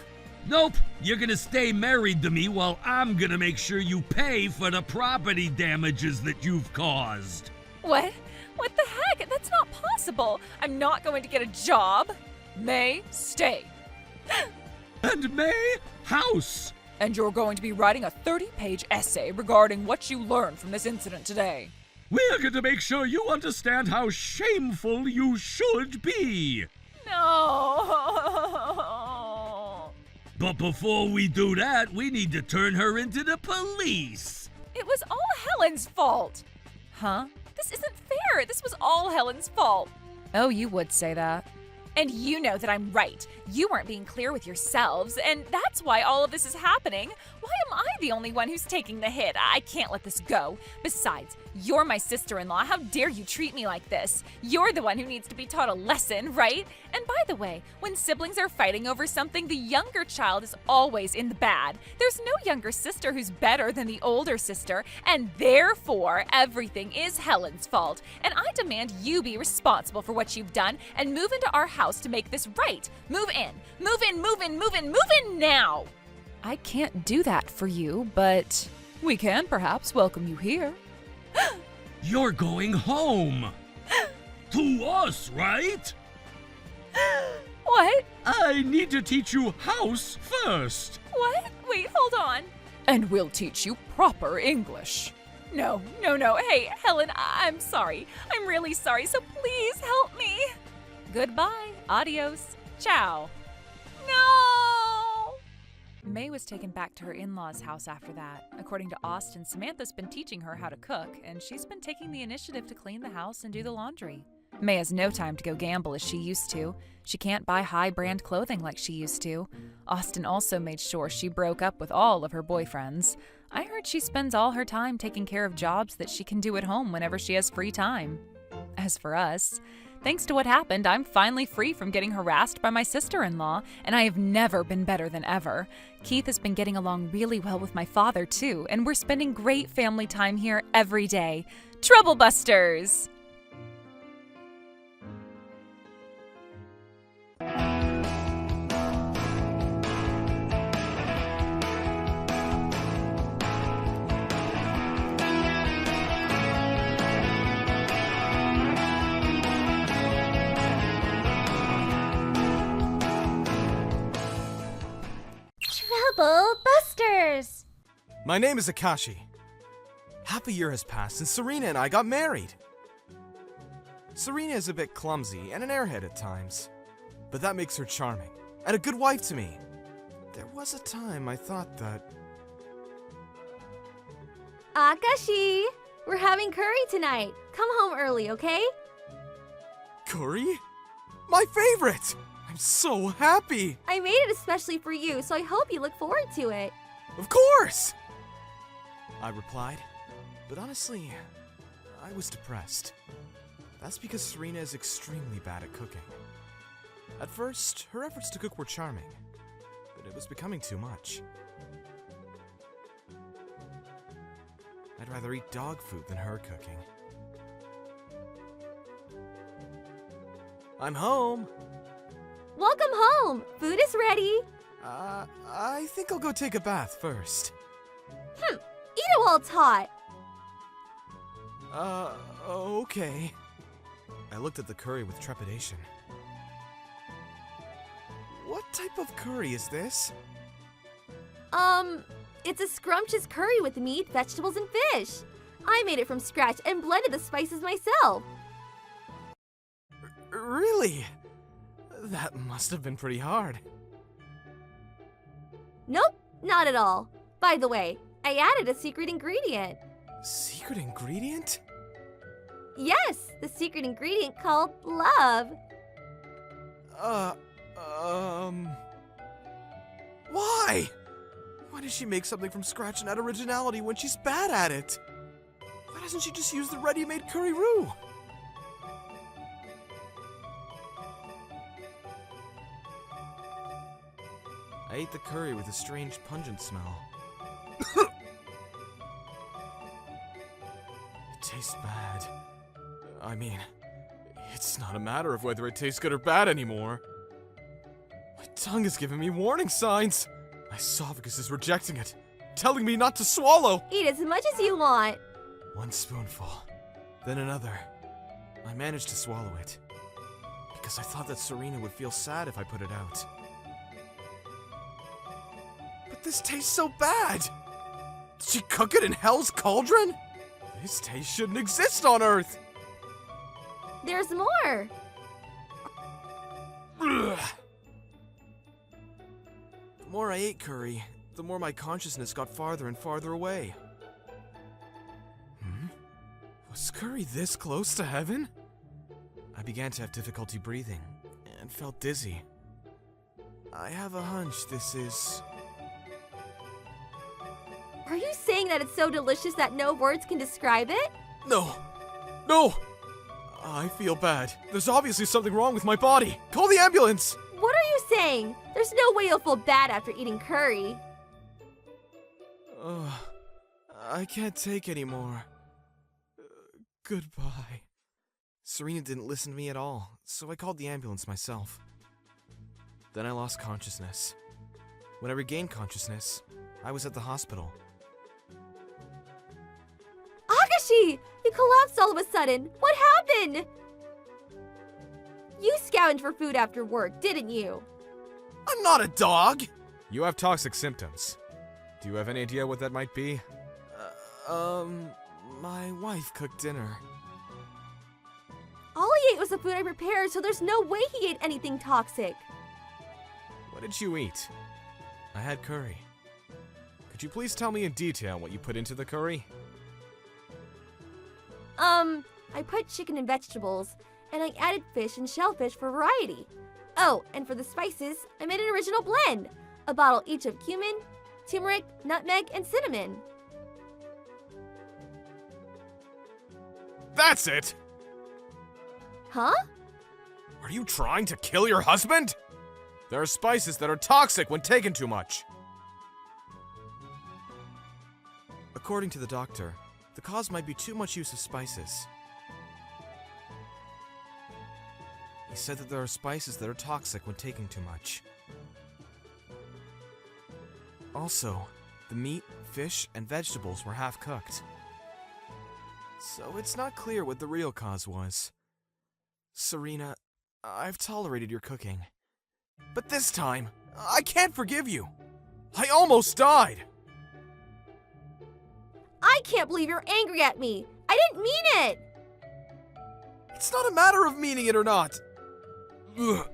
Nope, you're gonna stay married to me while I'm gonna make sure you pay for the property damages that you've caused. What? What the heck? That's not possible. I'm not going to get a job. May, stay. And May, house. And you're going to be writing a 30-page essay regarding what you learned from this incident today. We're going to make sure you understand how shameful you should be. No. But before we do that, we need to turn her into the police. It was all Helen's fault. Huh? This isn't fair. This was all Helen's fault. Oh, you would say that. And you know that I'm right. You weren't being clear with yourselves, and that's why all of this is happening. Why am I the only one who's taking the hit? I can't let this go. Besides, you're my sister-in-law. How dare you treat me like this? You're the one who needs to be taught a lesson, right? And by the way, when siblings are fighting over something, the younger child is always in the bad. There's no younger sister who's better than the older sister, and therefore, everything is Helen's fault. And I demand you be responsible for what you've done and move into our house to make this right. Move in. Move in, move in, move in, move in now! I can't do that for you, but we can perhaps welcome you here. You're going home. To us, right? What? I need to teach you house first. What? Wait, hold on. And we'll teach you proper English. No. Hey, Helen, I'm sorry. I'm really sorry, so please help me. Goodbye. Adios. Ciao. No! May was taken back to her in-laws' house after that. According to Austin, Samantha's been teaching her how to cook, and she's been taking the initiative to clean the house and do the laundry. May has no time to go gamble as she used to. She can't buy high-brand clothing like she used to. Austin also made sure she broke up with all of her boyfriends. I heard she spends all her time taking care of jobs that she can do at home whenever she has free time. As for us, thanks to what happened, I'm finally free from getting harassed by my sister-in-law, and I have never been better than ever. Keith has been getting along really well with my father, too, and we're spending great family time here every day. Trouble Busters! Trouble Busters! My name is Akashi. Half a year has passed and Serena and I got married. Serena is a bit clumsy and an airhead at times, but that makes her charming and a good wife to me. There was a time I thought that... Akashi, we're having curry tonight. Come home early, okay? curry? My favorite! I'm so happy! I made it especially for you, so I hope you look forward to it. Of course! I replied, but honestly, I was depressed. That's because Serena is extremely bad at cooking. At first, her efforts to cook were charming, but it was becoming too much. I'd rather eat dog food than her cooking. I'm home! Welcome home! Food is ready! I think I'll go take a bath first. Eat it while it's hot! Okay. I looked at the curry with trepidation. What type of curry is this? It's a scrumptious curry with meat, vegetables, and fish. I made it from scratch and blended the spices myself. Really? That must have been pretty hard. Nope, not at all. By the way, I added a secret ingredient. Secret ingredient? Yes, the secret ingredient called love. Why? Why does she make something from scratch and add originality when she's bad at it? Why doesn't she just use the ready-made curry roux? I ate the curry with a strange pungent smell. It tastes bad. I mean, it's not a matter of whether it tastes good or bad anymore. My tongue is giving me warning signs. My esophagus is rejecting it, telling me not to swallow. Eat as much as you want. One spoonful, then another. I managed to swallow it, because I thought that Serena would feel sad if I put it out. But this tastes so bad! Did she cook it in Hell's Cauldron? This taste shouldn't exist on Earth! There's more. Ugh. The more I ate curry, the more my consciousness got farther and farther away. Was curry this close to heaven? I began to have difficulty breathing and felt dizzy. I have a hunch this is... Are you saying that it's so delicious that no words can describe it? No! No! I feel bad. There's obviously something wrong with my body. Call the ambulance! What are you saying? There's no way you'll feel bad after eating curry. I can't take anymore. Goodbye. Serena didn't listen to me at all, so I called the ambulance myself. Then I lost consciousness. When I regained consciousness, I was at the hospital. Akashi! You collapsed all of a sudden. What happened? You scavenged for food after work, didn't you? I'm not a dog! You have toxic symptoms. Do you have any idea what that might be? My wife cooked dinner. All he ate was the food I prepared, so there's no way he ate anything toxic. What did you eat? I had curry. Could you please tell me in detail what you put into the curry? I put chicken and vegetables, and I added fish and shellfish for variety. Oh, and for the spices, I made an original blend. A bottle each of cumin, turmeric, nutmeg, and cinnamon. That's it! Huh? Are you trying to kill your husband? There are spices that are toxic when taken too much. According to the doctor, the cause might be too much use of spices. He said that there are spices that are toxic when taken too much. Also, the meat, fish, and vegetables were half cooked. So it's not clear what the real cause was. Serena, I've tolerated your cooking. But this time, I can't forgive you. I almost died. I can't believe you're angry at me. I didn't mean it. It's not a matter of meaning it or not. Ugh.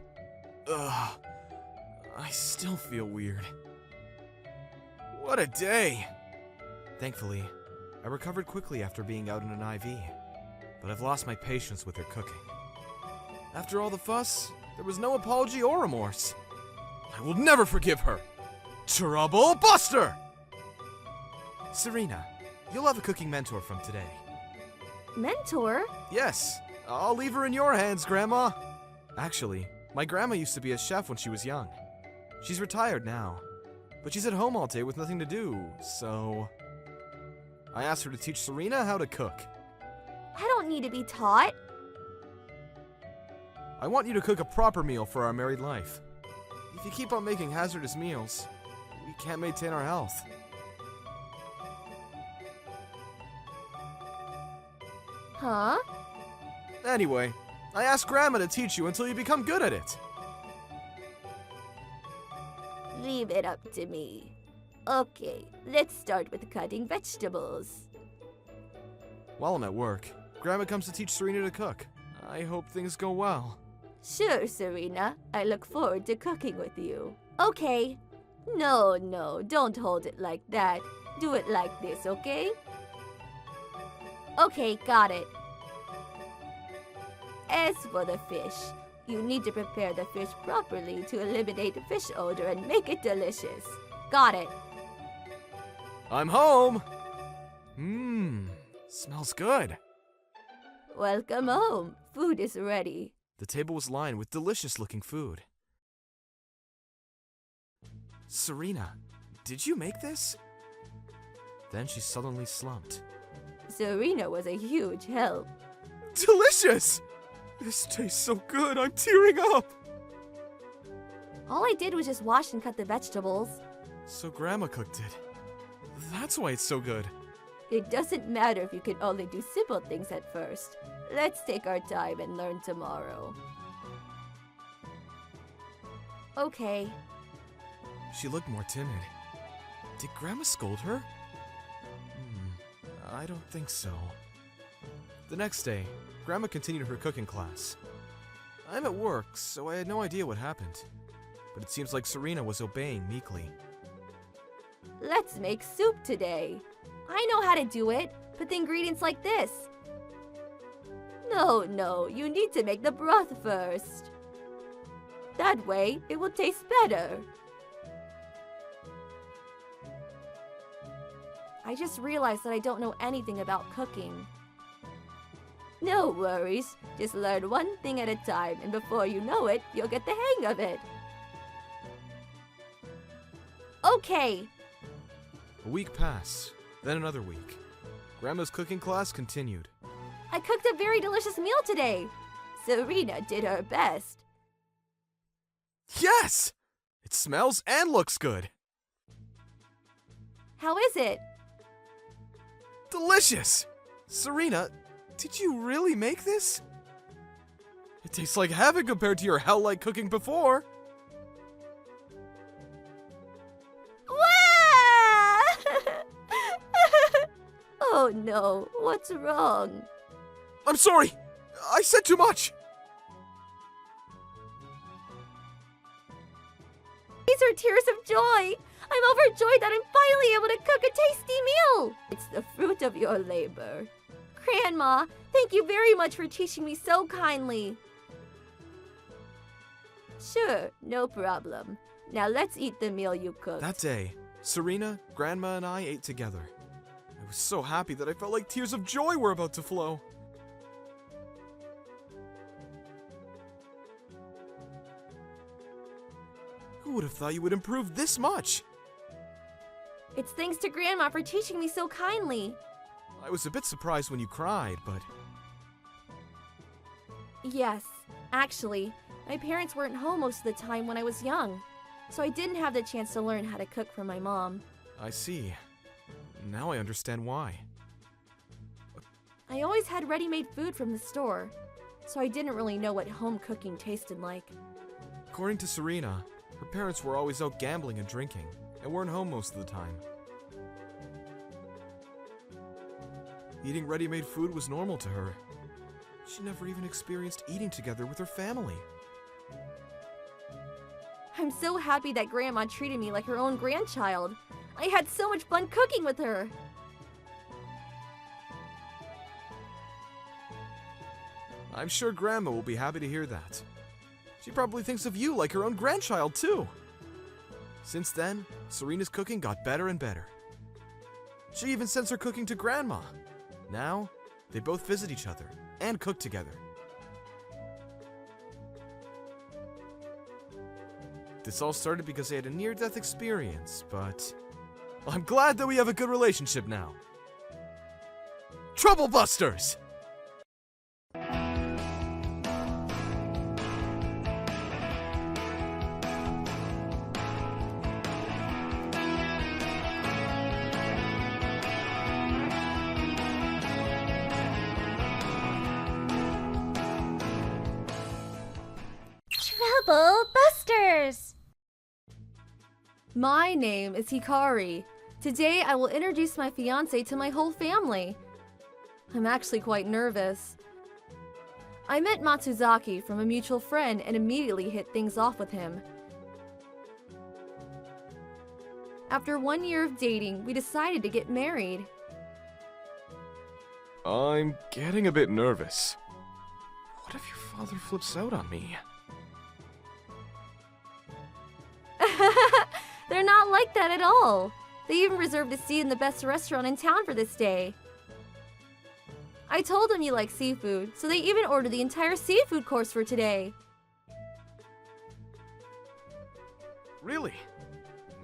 Ugh. I still feel weird. What a day. Thankfully, I recovered quickly after being out in an IV, but I've lost my patience with her cooking. After all the fuss, there was no apology or remorse. I will never forgive her. Trouble Buster! Serena, you'll have a cooking mentor from today. Mentor? Yes, I'll leave her in your hands, Grandma. Actually, my grandma used to be a chef when she was young. She's retired now, but she's at home all day with nothing to do, so I asked her to teach Serena how to cook. I don't need to be taught. I want you to cook a proper meal for our married life. If you keep on making hazardous meals, we can't maintain our health. Huh? Anyway, I asked Grandma to teach you until you become good at it. Leave it up to me. Okay, let's start with cutting vegetables. While I'm at work, Grandma comes to teach Serena to cook. I hope things go well. Sure, Serena. I look forward to cooking with you. Okay. No, don't hold it like that. Do it like this, okay? Okay, got it. As for the fish, you need to prepare the fish properly to eliminate the fish odor and make it delicious. Got it. I'm home! Smells good. Welcome home. Food is ready. The table was lined with delicious-looking food. Serena, did you make this? Then she suddenly slumped. Serena was a huge help. Delicious! This tastes so good, I'm tearing up! All I did was just wash and cut the vegetables. So Grandma cooked it. That's why it's so good. It doesn't matter if you can only do simple things at first. Let's take our time and learn tomorrow. Okay. She looked more timid. Did Grandma scold her? I don't think so. The next day, Grandma continued her cooking class. I'm at work, so I had no idea what happened. But it seems like Serena was obeying meekly. Let's make soup today. I know how to do it. Put the ingredients like this. No, you need to make the broth first. That way, it will taste better. I just realized that I don't know anything about cooking. No worries. Just learn one thing at a time, and before you know it, you'll get the hang of it. Okay. A week passed, then another week. Grandma's cooking class continued. I cooked a very delicious meal today. Serena did her best. Yes! It smells and looks good. How is it? Delicious! Serena, did you really make this? It tastes like heaven compared to your hell-like cooking before. Oh no, what's wrong? I'm sorry! I said too much! These are tears of joy! I'm overjoyed that I'm finally able to cook a tasty meal! It's the fruit of your labor. Grandma, thank you very much for teaching me so kindly. Sure, no problem. Now let's eat the meal you cooked. That day, Serena, Grandma, and I ate together. I was so happy that I felt like tears of joy were about to flow. Who would have thought you would improve this much? It's thanks to Grandma for teaching me so kindly. I was a bit surprised when you cried, but Yes, actually, my parents weren't home most of the time when I was young, so I didn't have the chance to learn how to cook from my mom. I see. Now I understand why. I always had ready-made food from the store, so I didn't really know what home cooking tasted like. According to Serena, her parents were always out gambling and drinking, and weren't home most of the time. Eating ready-made food was normal to her. She never even experienced eating together with her family. I'm so happy that Grandma treated me like her own grandchild. I had so much fun cooking with her. I'm sure Grandma will be happy to hear that. She probably thinks of you like her own grandchild, too. Since then, Serena's cooking got better and better. She even sends her cooking to Grandma. Now, they both visit each other and cook together. This all started because they had a near-death experience, but I'm glad that we have a good relationship now. Trouble Busters! Trouble Busters! My name is Hikari. Today I will introduce my fiancé to my whole family. I'm actually quite nervous. I met Matsuzaki from a mutual friend and immediately hit things off with him. After 1 year of dating, we decided to get married. I'm getting a bit nervous. What if your father flips out on me? They're not like that at all. They even reserved a seat in the best restaurant in town for this day. I told them you like seafood, so they even ordered the entire seafood course for today. Really?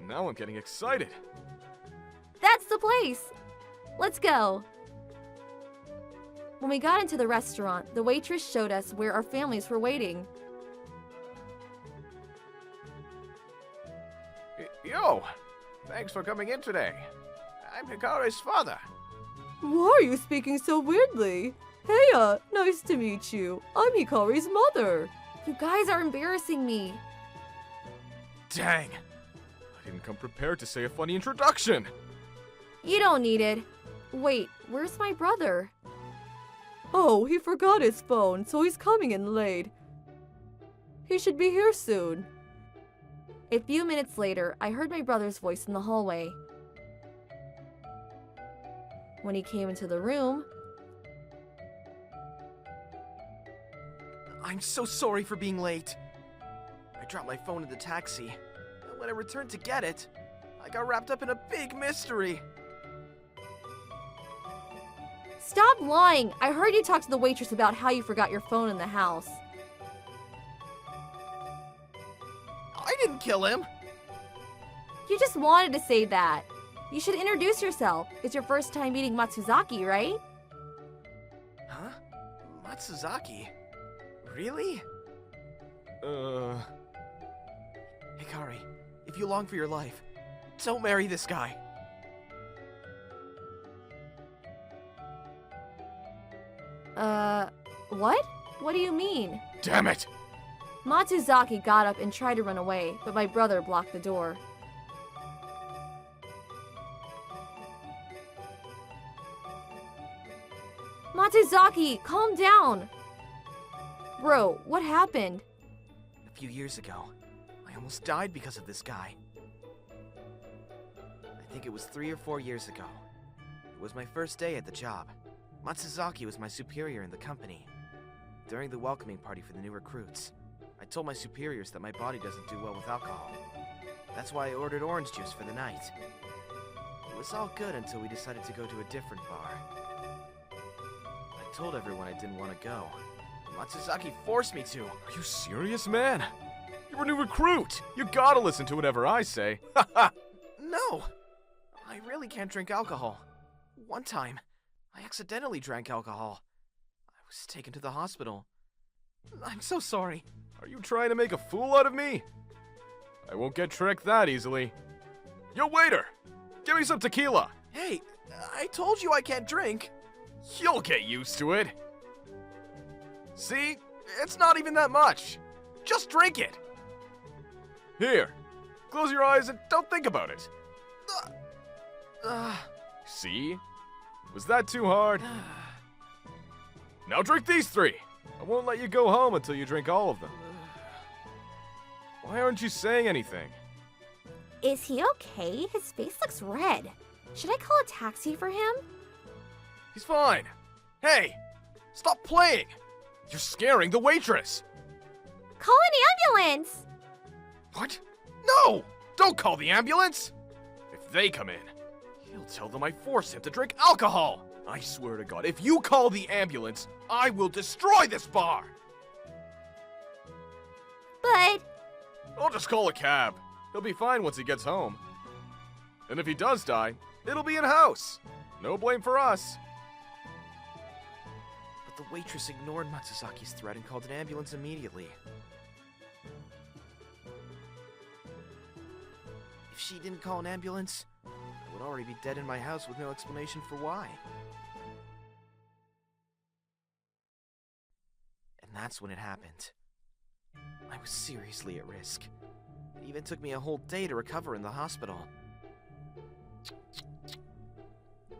Now I'm getting excited. That's the place! Let's go! When we got into the restaurant, the waitress showed us where our families were waiting. Yo! Thanks for coming in today. I'm Hikari's father. Why are you speaking so weirdly? Heya, nice to meet you. I'm Hikari's mother. You guys are embarrassing me. Dang! I didn't come prepared to say a funny introduction! You don't need it. Wait, where's my brother? Oh, he forgot his phone, so he's coming in late. He should be here soon. A few minutes later, I heard my brother's voice in the hallway. When he came into the room... I'm so sorry for being late. I dropped my phone in the taxi, and when I returned to get it, I got wrapped up in a big mystery. Stop lying! I heard you talk to the waitress about how you forgot your phone in the house. I didn't kill him. You just wanted to say that. You should introduce yourself. It's your first time meeting Matsuzaki, right? Huh? Matsuzaki? Really? Hikari, if you long for your life, don't marry this guy. What? What do you mean? Damn it! Matsuzaki got up and tried to run away, but my brother blocked the door. Matsuzaki, calm down! Bro, what happened? A few years ago, I almost died because of this guy. I think it was 3 or 4 years ago. It was my first day at the job. Matsuzaki was my superior in the company. During the welcoming party for the new recruits, I told my superiors that my body doesn't do well with alcohol. That's why I ordered orange juice for the night. It was all good until we decided to go to a different bar. I told everyone I didn't want to go. Matsuzaki forced me to. Are you serious, man? You're a new recruit! You gotta listen to whatever I say. Haha! No! I really can't drink alcohol. One time, I accidentally drank alcohol. I was taken to the hospital. I'm so sorry. Are you trying to make a fool out of me? I won't get tricked that easily. Yo, waiter! Give me some tequila! Hey, I told you I can't drink. You'll get used to it. See? It's not even that much. Just drink it. Here, close your eyes and don't think about it. See? Was that too hard? Now drink these 3. I won't let you go home until you drink all of them. Why aren't you saying anything? Is he okay? His face looks red. Should I call a taxi for him? He's fine. Hey, stop playing. You're scaring the waitress! Call an ambulance! What? No! Don't call the ambulance! If they come in, he'll tell them I forced him to drink alcohol! I swear to God, if you call the ambulance, I will destroy this bar! But I'll just call a cab. He'll be fine once he gets home. And if he does die, it'll be in-house. No blame for us. But the waitress ignored Matsuzaki's threat and called an ambulance immediately. If she didn't call an ambulance, I would already be dead in my house with no explanation for why. And that's when it happened. I was seriously at risk. It even took me a whole day to recover in the hospital.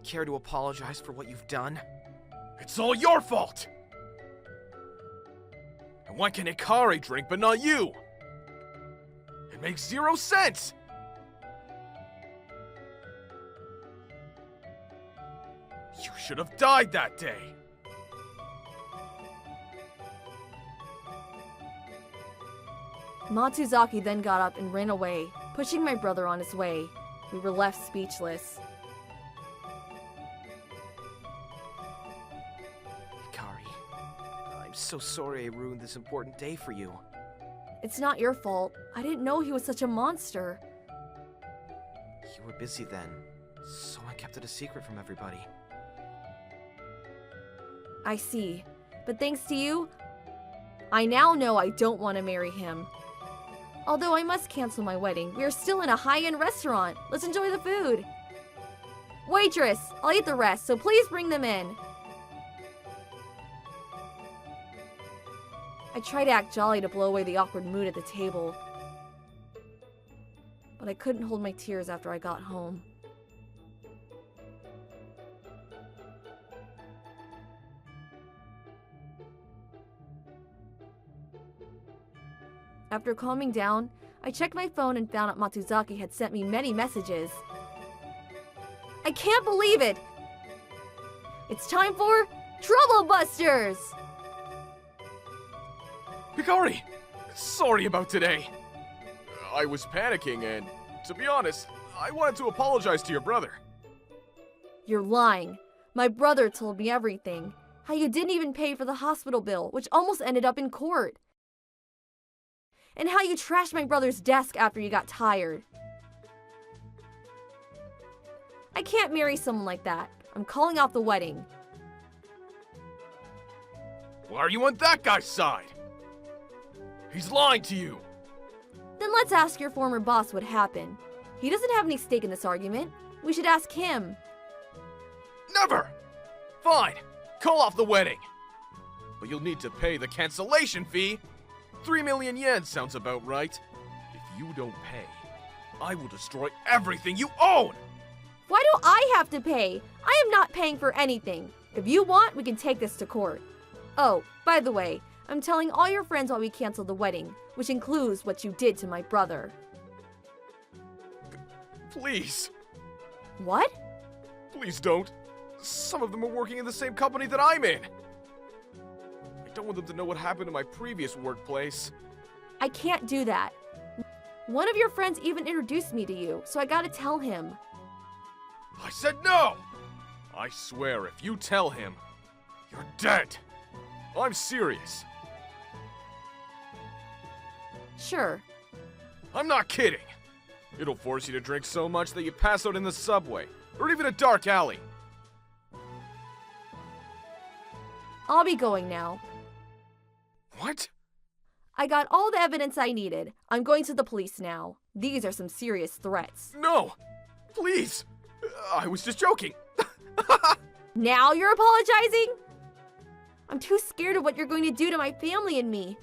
Care to apologize for what you've done? It's all your fault! And why can Hikari drink but not you? It makes 0 sense! You should have died that day! Matsuzaki then got up and ran away, pushing my brother on his way. We were left speechless. Hikari, I'm so sorry I ruined this important day for you. It's not your fault. I didn't know he was such a monster. You were busy then, so I kept it a secret from everybody. I see. But thanks to you, I now know I don't want to marry him. Although I must cancel my wedding, we are still in a high-end restaurant. Let's enjoy the food. Waitress, I'll eat the rest, so please bring them in. I tried to act jolly to blow away the awkward mood at the table. But I couldn't hold my tears after I got home. After calming down, I checked my phone and found out Matsuzaki had sent me many messages. I can't believe it! It's time for Trouble Busters! Hikari! Sorry about today. I was panicking and, to be honest, I wanted to apologize to your brother. You're lying. My brother told me everything. How you didn't even pay for the hospital bill, which almost ended up in court. And how you trashed my brother's desk after you got tired. I can't marry someone like that. I'm calling off the wedding. Why are you on that guy's side? He's lying to you. Then let's ask your former boss what happened. He doesn't have any stake in this argument. We should ask him. Never! Fine, call off the wedding. But you'll need to pay the cancellation fee. 3 million yen sounds about right. If you don't pay, I will destroy everything you own! Why do I have to pay? I am not paying for anything. If you want, we can take this to court. Oh, by the way, I'm telling all your friends why we canceled the wedding, which includes what you did to my brother. Please. What? Please don't. Some of them are working in the same company that I'm in. I don't want them to know what happened in my previous workplace. I can't do that. One of your friends even introduced me to you, so I gotta tell him. I said no! I swear if you tell him, you're dead. I'm serious. Sure. I'm not kidding. It'll force you to drink so much that you pass out in the subway, or even a dark alley. I'll be going now. What? I got all the evidence I needed. I'm going to the police now. These are some serious threats. No! Please! I was just joking. Now you're apologizing? I'm too scared of what you're going to do to my family and me.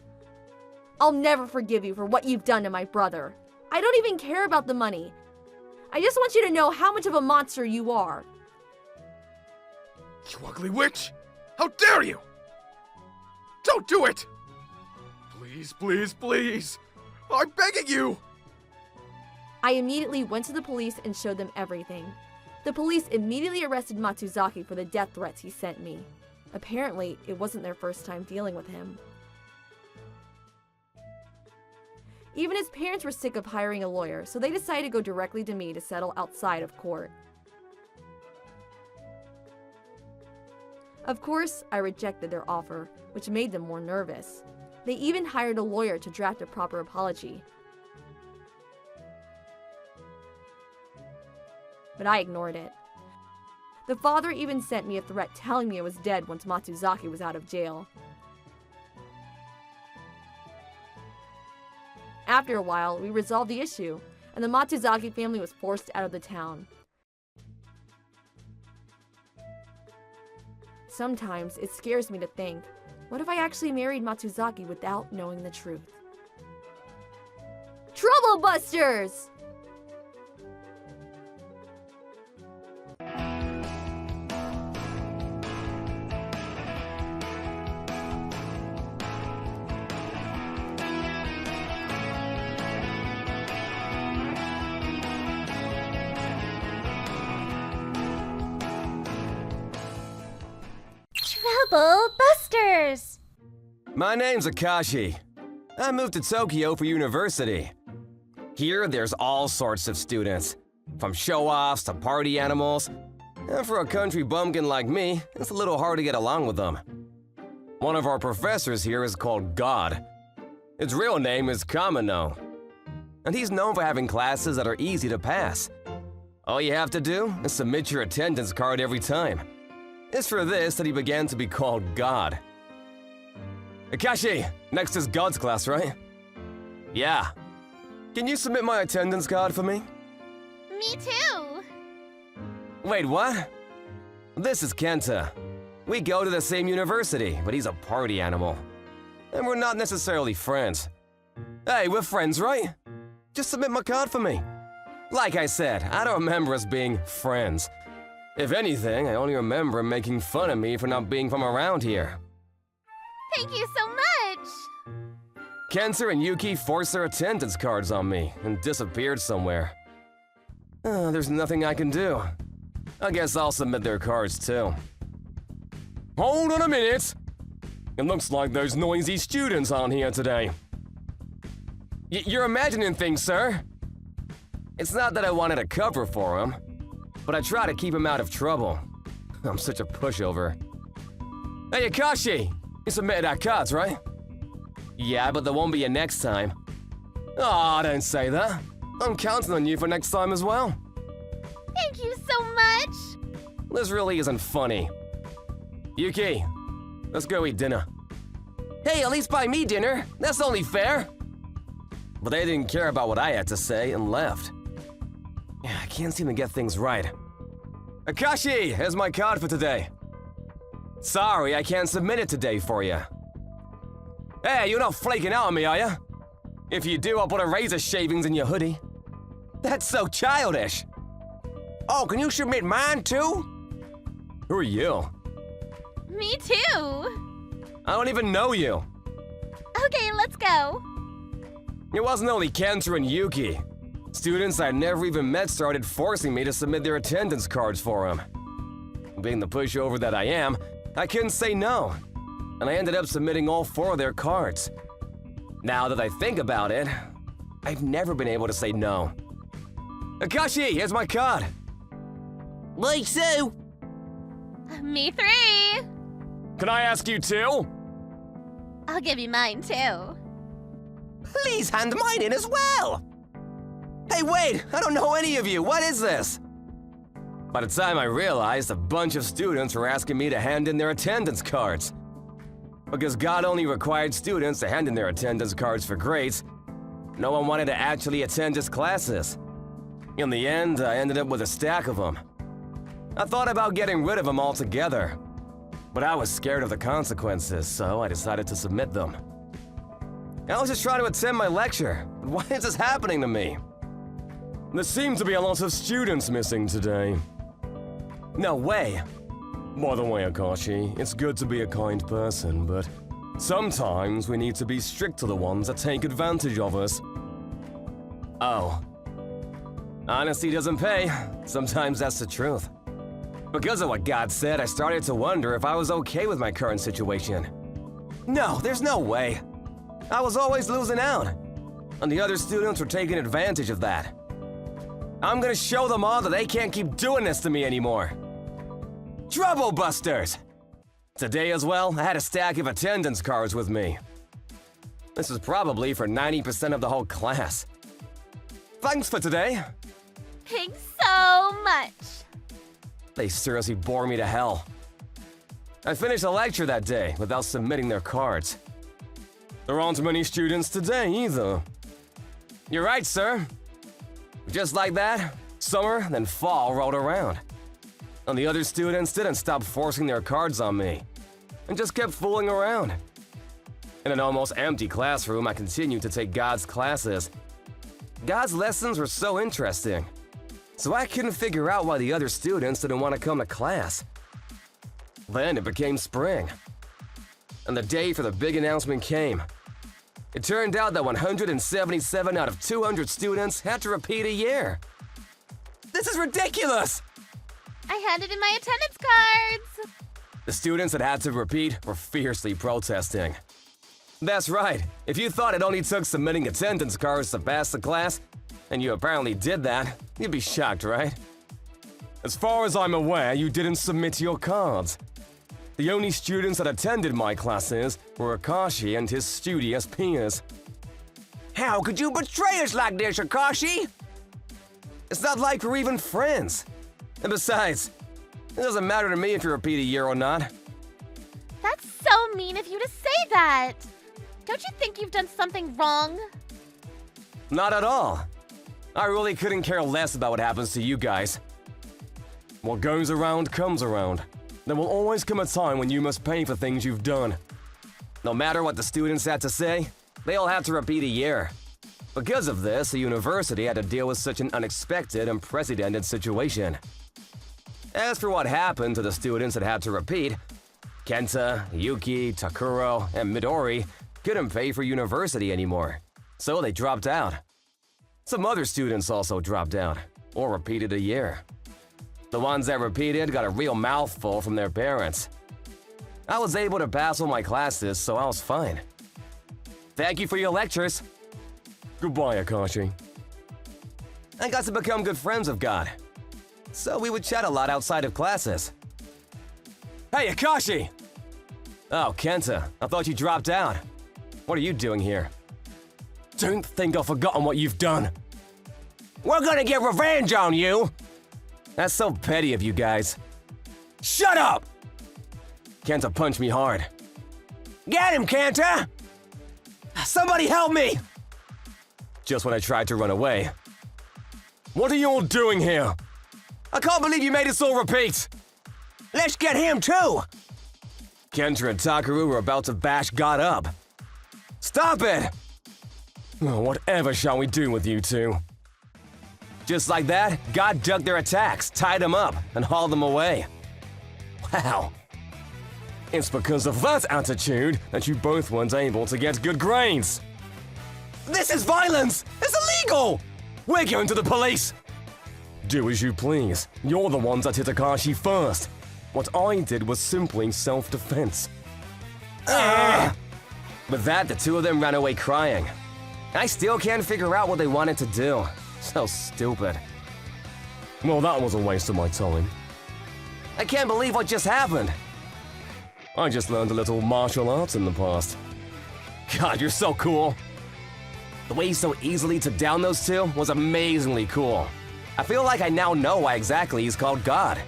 I'll never forgive you for what you've done to my brother. I don't even care about the money. I just want you to know how much of a monster you are. You ugly witch! How dare you! Don't do it! Please, please, please! I'm begging you! I immediately went to the police and showed them everything. The police immediately arrested Matsuzaki for the death threats he sent me. Apparently, it wasn't their first time dealing with him. Even his parents were sick of hiring a lawyer, so they decided to go directly to me to settle outside of court. Of course, I rejected their offer, which made them more nervous. They even hired a lawyer to draft a proper apology. But I ignored it. The father even sent me a threat telling me I was dead once Matsuzaki was out of jail. After a while, we resolved the issue, and the Matsuzaki family was forced out of the town. Sometimes it scares me to think, what if I actually married Matsuzaki without knowing the truth? Trouble Busters! Trouble Busters! My name's Akashi. I moved to Tokyo for university. Here, there's all sorts of students, from show-offs to party animals. And for a country bumpkin like me, it's a little hard to get along with them. One of our professors here is called God. His real name is Kamino. And he's known for having classes that are easy to pass. All you have to do is submit your attendance card every time. It's for this that he began to be called God. Akashi, next is God's class, right? Yeah. Can you submit my attendance card for me? Me too! Wait, what? This is Kenta. We go to the same university, but he's a party animal. And we're not necessarily friends. Hey, we're friends, right? Just submit my card for me. Like I said, I don't remember us being friends. If anything, I only remember him making fun of me for not being from around here. Thank you so much! Kenta and Yuki forced their attendance cards on me and disappeared somewhere. There's nothing I can do. I guess I'll submit their cards too. Hold on a minute! It looks like there's noisy students on here today. You're imagining things, sir. It's not that I wanted a cover for him, but I try to keep him out of trouble. I'm such a pushover. Hey, Akashi! You submitted our cards, right? Yeah, but there won't be a next time. Aw, don't say that. I'm counting on you for next time as well. Thank you so much! This really isn't funny. Yuki, let's go eat dinner. Hey, at least buy me dinner. That's only fair. But they didn't care about what I had to say and left. Yeah, I can't seem to get things right. Akashi, here's my card for today. Sorry, I can't submit it today for you. Hey, you're not flaking out on me, are you? If you do, I'll put a razor shavings in your hoodie. That's so childish. Oh, can you submit mine too? Who are you? Me too! I don't even know you. Okay, let's go. It wasn't only Kenta and Yuki. Students I'd never even met started forcing me to submit their attendance cards for them. Being the pushover that I am, I couldn't say no, and I ended up submitting all 4 of their cards. Now that I think about it, I've never been able to say no. Akashi, here's my card. Me too. Me 3! Can I ask you too? I'll give you mine too. Please hand mine in as well. Hey, wait, I don't know any of you. What is this? By the time I realized, a bunch of students were asking me to hand in their attendance cards. Because God only required students to hand in their attendance cards for grades, no one wanted to actually attend his classes. In the end, I ended up with a stack of them. I thought about getting rid of them altogether, but I was scared of the consequences, so I decided to submit them. I was just trying to attend my lecture, but why is this happening to me? There seem to be a lot of students missing today. No way. By the way, Akashi, it's good to be a kind person, but sometimes we need to be strict to the ones that take advantage of us. Oh. Honesty doesn't pay. Sometimes that's the truth. Because of what God said, I started to wonder if I was okay with my current situation. No, there's no way. I was always losing out, and the other students were taking advantage of that. I'm gonna show them all that they can't keep doing this to me anymore. Trouble Busters! Today as well, I had a stack of attendance cards with me. This is probably for 90% of the whole class. Thanks for today. Thanks so much. They seriously bore me to hell. I finished a lecture that day without submitting their cards. There aren't many students today either. You're right, sir. Just like that, summer then fall rolled around. And the other students didn't stop forcing their cards on me, and just kept fooling around. In an almost empty classroom, I continued to take God's classes. God's lessons were so interesting, so I couldn't figure out why the other students didn't want to come to class. Then it became spring, and the day for the big announcement came. It turned out that 177 out of 200 students had to repeat a year. This is ridiculous! I handed in my attendance cards. The students that had to repeat were fiercely protesting. That's right, if you thought it only took submitting attendance cards to pass the class, and you apparently did that, you'd be shocked, right? As far as I'm aware, you didn't submit your cards. The only students that attended my classes were Akashi and his studious peers. How could you betray us like this, Akashi? It's not like we're even friends. And besides, it doesn't matter to me if you repeat a year or not. That's so mean of you to say that. Don't you think you've done something wrong? Not at all. I really couldn't care less about what happens to you guys. What goes around comes around. There will always come a time when you must pay for things you've done. No matter what the students had to say, they all had to repeat a year. Because of this, the university had to deal with such an unexpected and unprecedented situation. As for what happened to the students that had to repeat, Kenta, Yuki, Takuro, and Midori couldn't pay for university anymore, so they dropped out. Some other students also dropped out, or repeated a year. The ones that repeated got a real mouthful from their parents. I was able to pass all my classes, so I was fine. Thank you for your lectures. Goodbye, Akashi. I got to become good friends with God, so we would chat a lot outside of classes. Hey, Akashi! Oh, Kenta, I thought you dropped out. What are you doing here? Don't think I've forgotten what you've done. We're gonna get revenge on you! That's so petty of you guys. Shut up! Kenta punched me hard. Get him, Kenta! Somebody help me! Just when I tried to run away. What are you all doing here? I can't believe you made us all repeat! Let's get him too! Kenta and Takuru were about to bash God up. Stop it! Oh, whatever shall we do with you two? Just like that, God ducked their attacks, tied them up, and hauled them away. Wow. It's because of that attitude that you both weren't able to get good grades. This is violence! It's illegal! We're going to the police! Do as you please. You're the ones that hit Akashi first. What I did was simply self-defense. With that, the two of them ran away crying. I still can't figure out what they wanted to do. So stupid. Well, that was a waste of my time. I can't believe what just happened. I just learned a little martial arts in the past. God, you're so cool. The way you so easily took down those two was amazingly cool. I feel like I now know why exactly he's called God.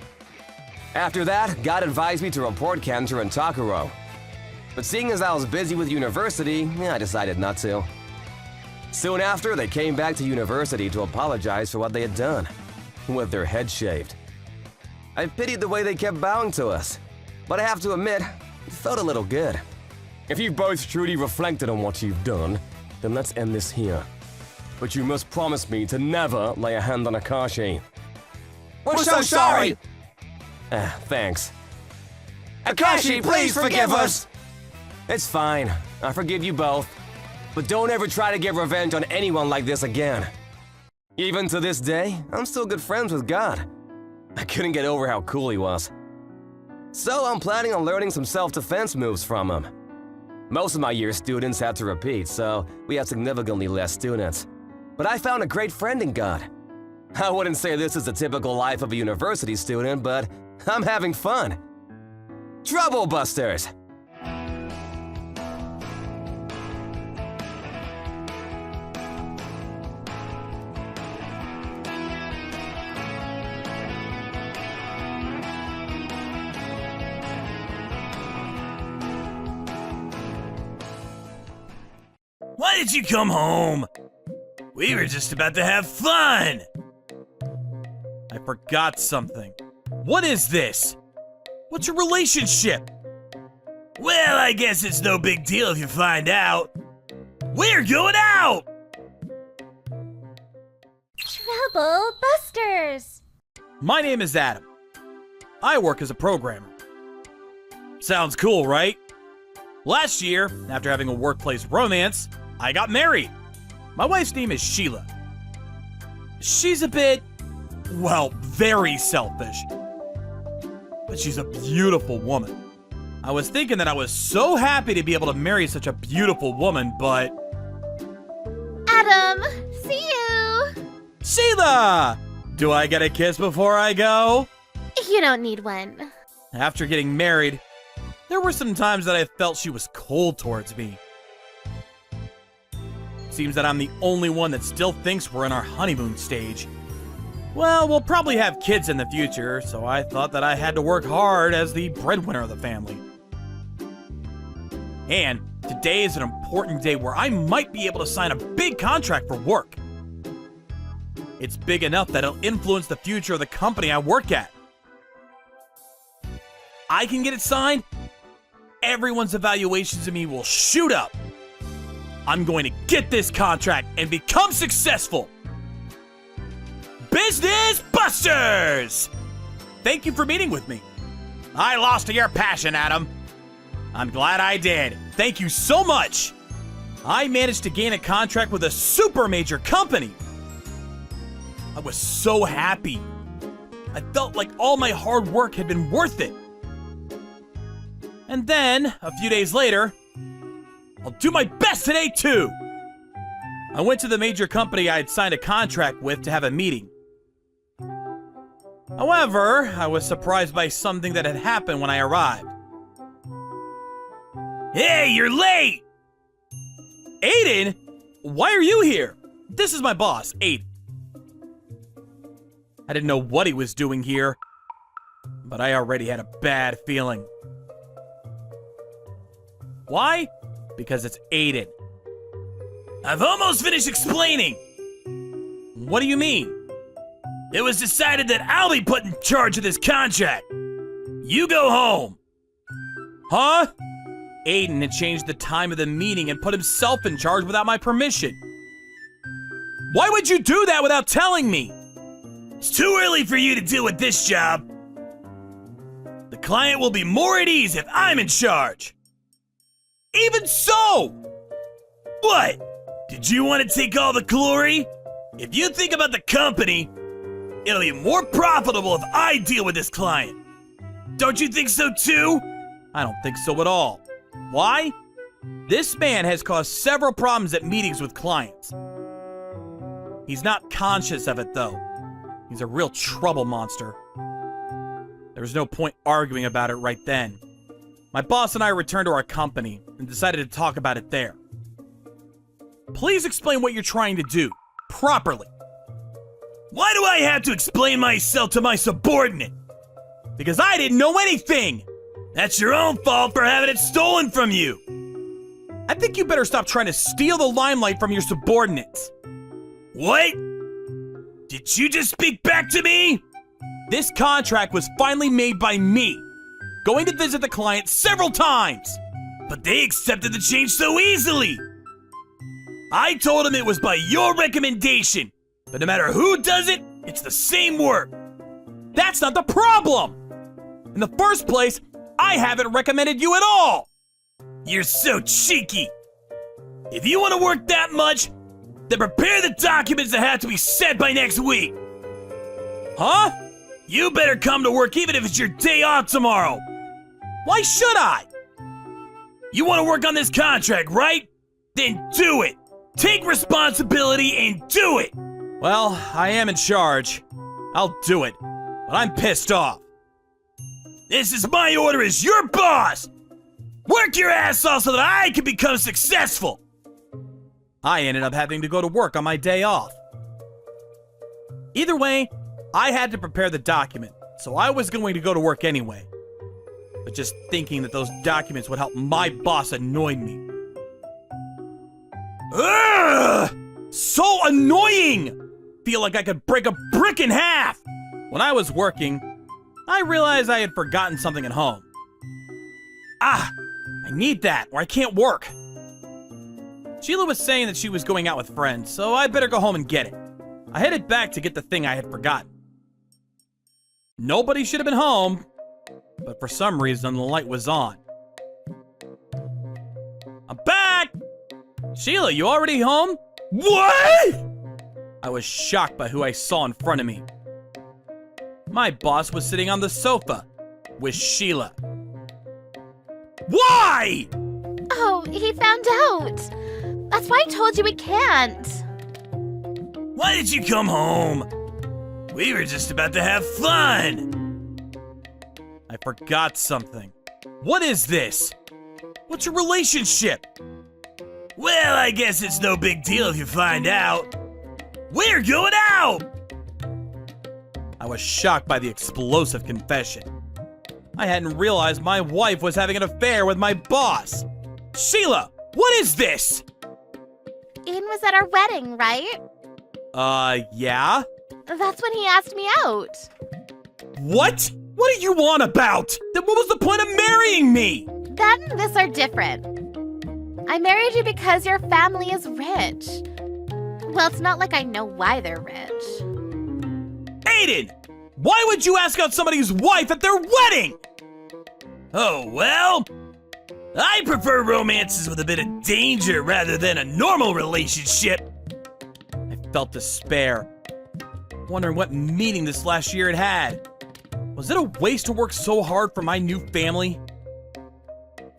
After that, God advised me to report Kenta and Takuro. But seeing as I was busy with university, I decided not to. Soon after, they came back to university to apologize for what they had done, with their heads shaved. I pitied the way they kept bowing to us, but I have to admit, it felt a little good. If you both truly reflected on what you've done, then let's end this here. But you must promise me to never lay a hand on Akashi. We're so sorry! Thanks. Akashi, please forgive us! It's fine. I forgive you both. But don't ever try to get revenge on anyone like this again. Even to this day, I'm still good friends with God. I couldn't get over how cool he was. So I'm planning on learning some self-defense moves from him. Most of my year's students had to repeat, so we had significantly less students. But I found a great friend in God. I wouldn't say this is the typical life of a university student, but I'm having fun. Trouble Busters! Why did you come home? We were just about to have fun! I forgot something. What is this? What's your relationship? Well, I guess it's no big deal if you find out. We're going out! Trouble Busters! My name is Adam. I work as a programmer. Sounds cool, right? Last year, after having a workplace romance, I got married. My wife's name is Sheila. She's a bit, well, very selfish. But she's a beautiful woman. I was thinking that I was so happy to be able to marry such a beautiful woman, but... Adam, see you! Sheila! Do I get a kiss before I go? You don't need one. After getting married, there were some times that I felt she was cold towards me. Seems that I'm the only one that still thinks we're in our honeymoon stage. Well, we'll probably have kids in the future, so I thought that I had to work hard as the breadwinner of the family. And today is an important day where I might be able to sign a big contract for work. It's big enough that it'll influence the future of the company I work at. I can get it signed, everyone's evaluations of me will shoot up. I'm going to get this contract and become successful. Business Busters! Thank you for meeting with me. I lost to your passion, Adam. I'm glad I did. Thank you so much. I managed to gain a contract with a super major company. I was so happy. I felt like all my hard work had been worth it. And then, a few days later, I'll do my best today too. I went to the major company I had signed a contract with to have a meeting. However, I was surprised by something that had happened when I arrived. Hey, you're late! Aiden? Why are you here? This is my boss, Aiden. I didn't know what he was doing here, but I already had a bad feeling. Why? Because it's Aiden. I've almost finished explaining. What do you mean? It was decided that I'll be put in charge of this contract. You go home. Huh? Aiden had changed the time of the meeting and put himself in charge without my permission. Why would you do that without telling me? It's too early for you to deal with this job. The client will be more at ease if I'm in charge. Even so! What? Did you want to take all the glory? If you think about the company, it'll be more profitable if I deal with this client. Don't you think so too? I don't think so at all. Why? This man has caused several problems at meetings with clients. He's not conscious of it though. He's a real trouble monster. There was no point arguing about it right then. My boss and I returned to our company and decided to talk about it there. Please explain what you're trying to do, properly. Why do I have to explain myself to my subordinate? Because I didn't know anything! That's your own fault for having it stolen from you! I think you better stop trying to steal the limelight from your subordinates. What? Did you just speak back to me? This contract was finally made by me, going to visit the client several times. But they accepted the change so easily. I told them it was by your recommendation, but no matter who does it, it's the same work. That's not the problem. In the first place, I haven't recommended you at all. You're so cheeky. If you want to work that much, then prepare the documents that have to be sent by next week. Huh? You better come to work even if it's your day off tomorrow. Why should I? You want to work on this contract, right? Then do it. Take responsibility and do it. Well, I am in charge. I'll do it, but I'm pissed off. This is my order as your boss. Work your ass off so that I can become successful. I ended up having to go to work on my day off. Either way, I had to prepare the document, so I was going to go to work anyway. But just thinking that those documents would help my boss annoyed me. Ugh! So annoying! Feel like I could break a brick in half! When I was working, I realized I had forgotten something at home. I need that, or I can't work. Sheila was saying that she was going out with friends, so I better go home and get it. I headed back to get the thing I had forgotten. Nobody should have been home, but for some reason the light was on. I'm back! Sheila, you already home? What? I was shocked by who I saw in front of me. My boss was sitting on the sofa with Sheila. Why? Oh, he found out. That's why I told you we can't. Why did you come home? We were just about to have fun. I forgot something. What is this? What's your relationship? Well, I guess it's no big deal if you find out. We're going out! I was shocked by the explosive confession. I hadn't realized my wife was having an affair with my boss. Sheila, what is this? Aiden was at our wedding, right? Yeah? That's when he asked me out. What? What are you on about? Then what was the point of marrying me? That and this are different. I married you because your family is rich. Well, it's not like I know why they're rich. Aiden! Why would you ask out somebody's wife at their wedding? Oh, well, I prefer romances with a bit of danger rather than a normal relationship. I felt despair, wondering what meaning this last year had. Was it a waste to work so hard for my new family?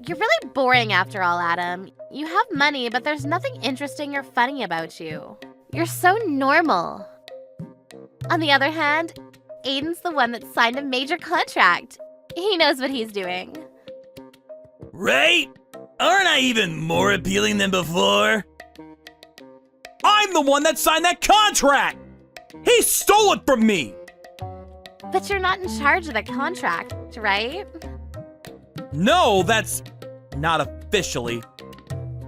You're really boring after all, Adam. You have money, but there's nothing interesting or funny about you. You're so normal. On the other hand, Aiden's the one that signed a major contract. He knows what he's doing. Right? Aren't I even more appealing than before? I'm the one that signed that contract! He stole it from me! But you're not in charge of the contract, right? No, that's not officially.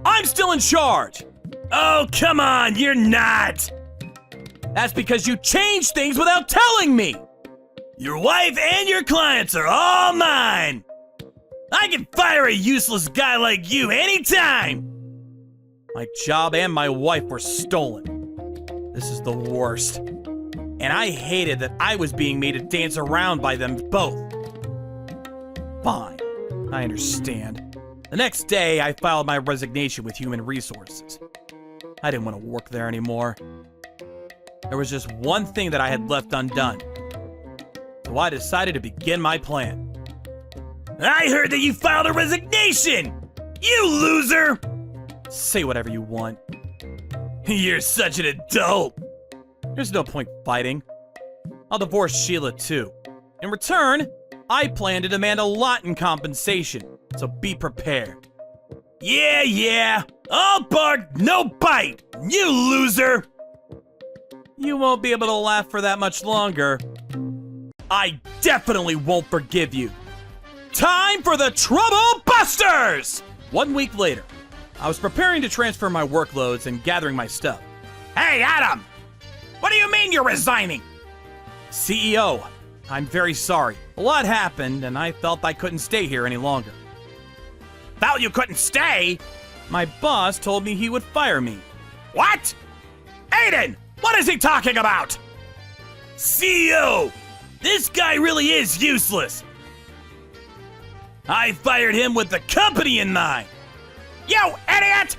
I'm still in charge! Oh, come on, you're not! That's because you changed things without telling me! Your wife and your clients are all mine! I can fire a useless guy like you anytime! My job and my wife were stolen. This is the worst. And I hated that I was being made to dance around by them both. Fine, I understand. The next day, I filed my resignation with Human Resources. I didn't want to work there anymore. There was just one thing that I had left undone. So I decided to begin my plan. I heard that you filed a resignation! You loser! Say whatever you want. You're such an adult. There's no point fighting. I'll divorce Sheila too. In return, I plan to demand a lot in compensation, so be prepared. Yeah, all bark, no bite, you loser! You won't be able to laugh for that much longer. I definitely won't forgive you. Time for the Trouble Busters! 1 week later, I was preparing to transfer my workloads and gathering my stuff. Hey, Adam! What do you mean you're resigning? CEO, I'm very sorry. A lot happened, and I felt I couldn't stay here any longer. Felt you couldn't stay? My boss told me he would fire me. What? Aiden, what is he talking about? CEO, this guy really is useless. I fired him with the company in mind. You idiot!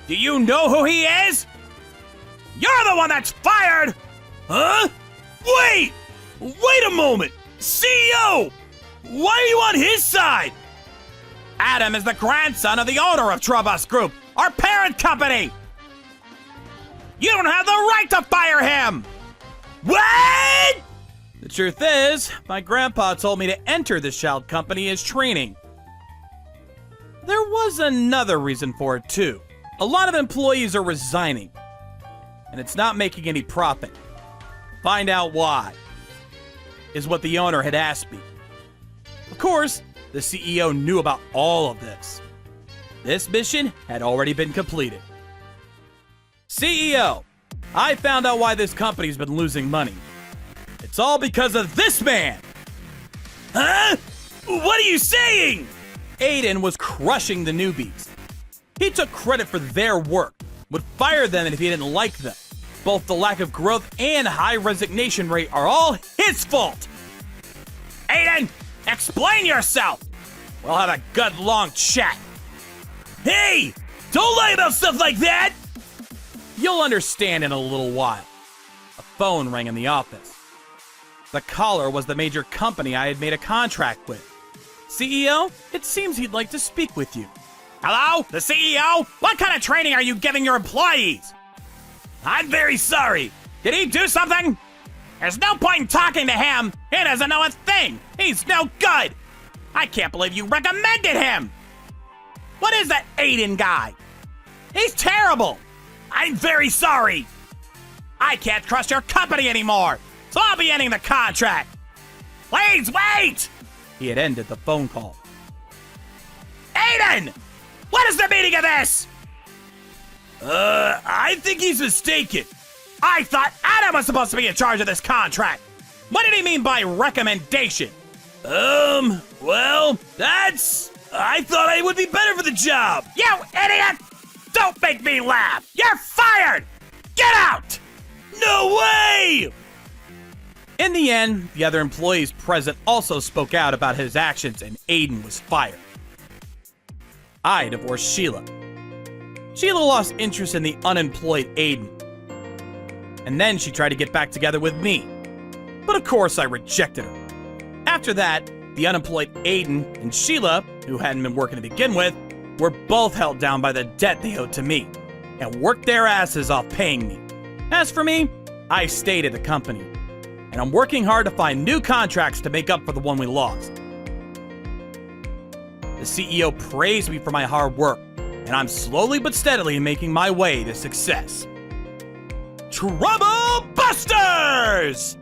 Do you know who he is? You're the one that's fired! Huh? Wait! Wait a moment! CEO! Why are you on his side? Adam is the grandson of the owner of Trubus Group, our parent company! You don't have the right to fire him! What? The truth is, my grandpa told me to enter the child company as training. There was another reason for it too. A lot of employees are resigning, and it's not making any profit. Find out why, is what the owner had asked me. Of course, the CEO knew about all of this. This mission had already been completed. CEO, I found out why this company's been losing money. It's all because of this man! Huh? What are you saying? Aiden was crushing the newbies. He took credit for their work, would fire them if he didn't like them. Both the lack of growth and high resignation rate are all his fault. Aiden, explain yourself! We'll have a good long chat. Hey! Don't lie about stuff like that! You'll understand in a little while. A phone rang in the office. The caller was the major company I had made a contract with. CEO, it seems he'd like to speak with you. Hello? The CEO? What kind of training are you giving your employees? I'm very sorry. Did he do something? There's no point in talking to him. He doesn't know a thing. He's no good. I can't believe you recommended him. What is that Aiden guy? He's terrible. I'm very sorry. I can't trust your company anymore, so I'll be ending the contract. Please wait! He had ended the phone call. Aiden! What is the meaning of this? I think he's mistaken. I thought Adam was supposed to be in charge of this contract. What did he mean by recommendation? Well, I thought I would be better for the job. You idiot! Don't make me laugh! You're fired! Get out! No way! In the end, the other employees present also spoke out about his actions and Aiden was fired. I divorced Sheila. Sheila lost interest in the unemployed Aiden. And then she tried to get back together with me. But of course I rejected her. After that, the unemployed Aiden and Sheila, who hadn't been working to begin with, were both held down by the debt they owed to me and worked their asses off paying me. As for me, I stayed at the company, and I'm working hard to find new contracts to make up for the one we lost. The CEO praised me for my hard work, and I'm slowly but steadily making my way to success. Trouble Busters!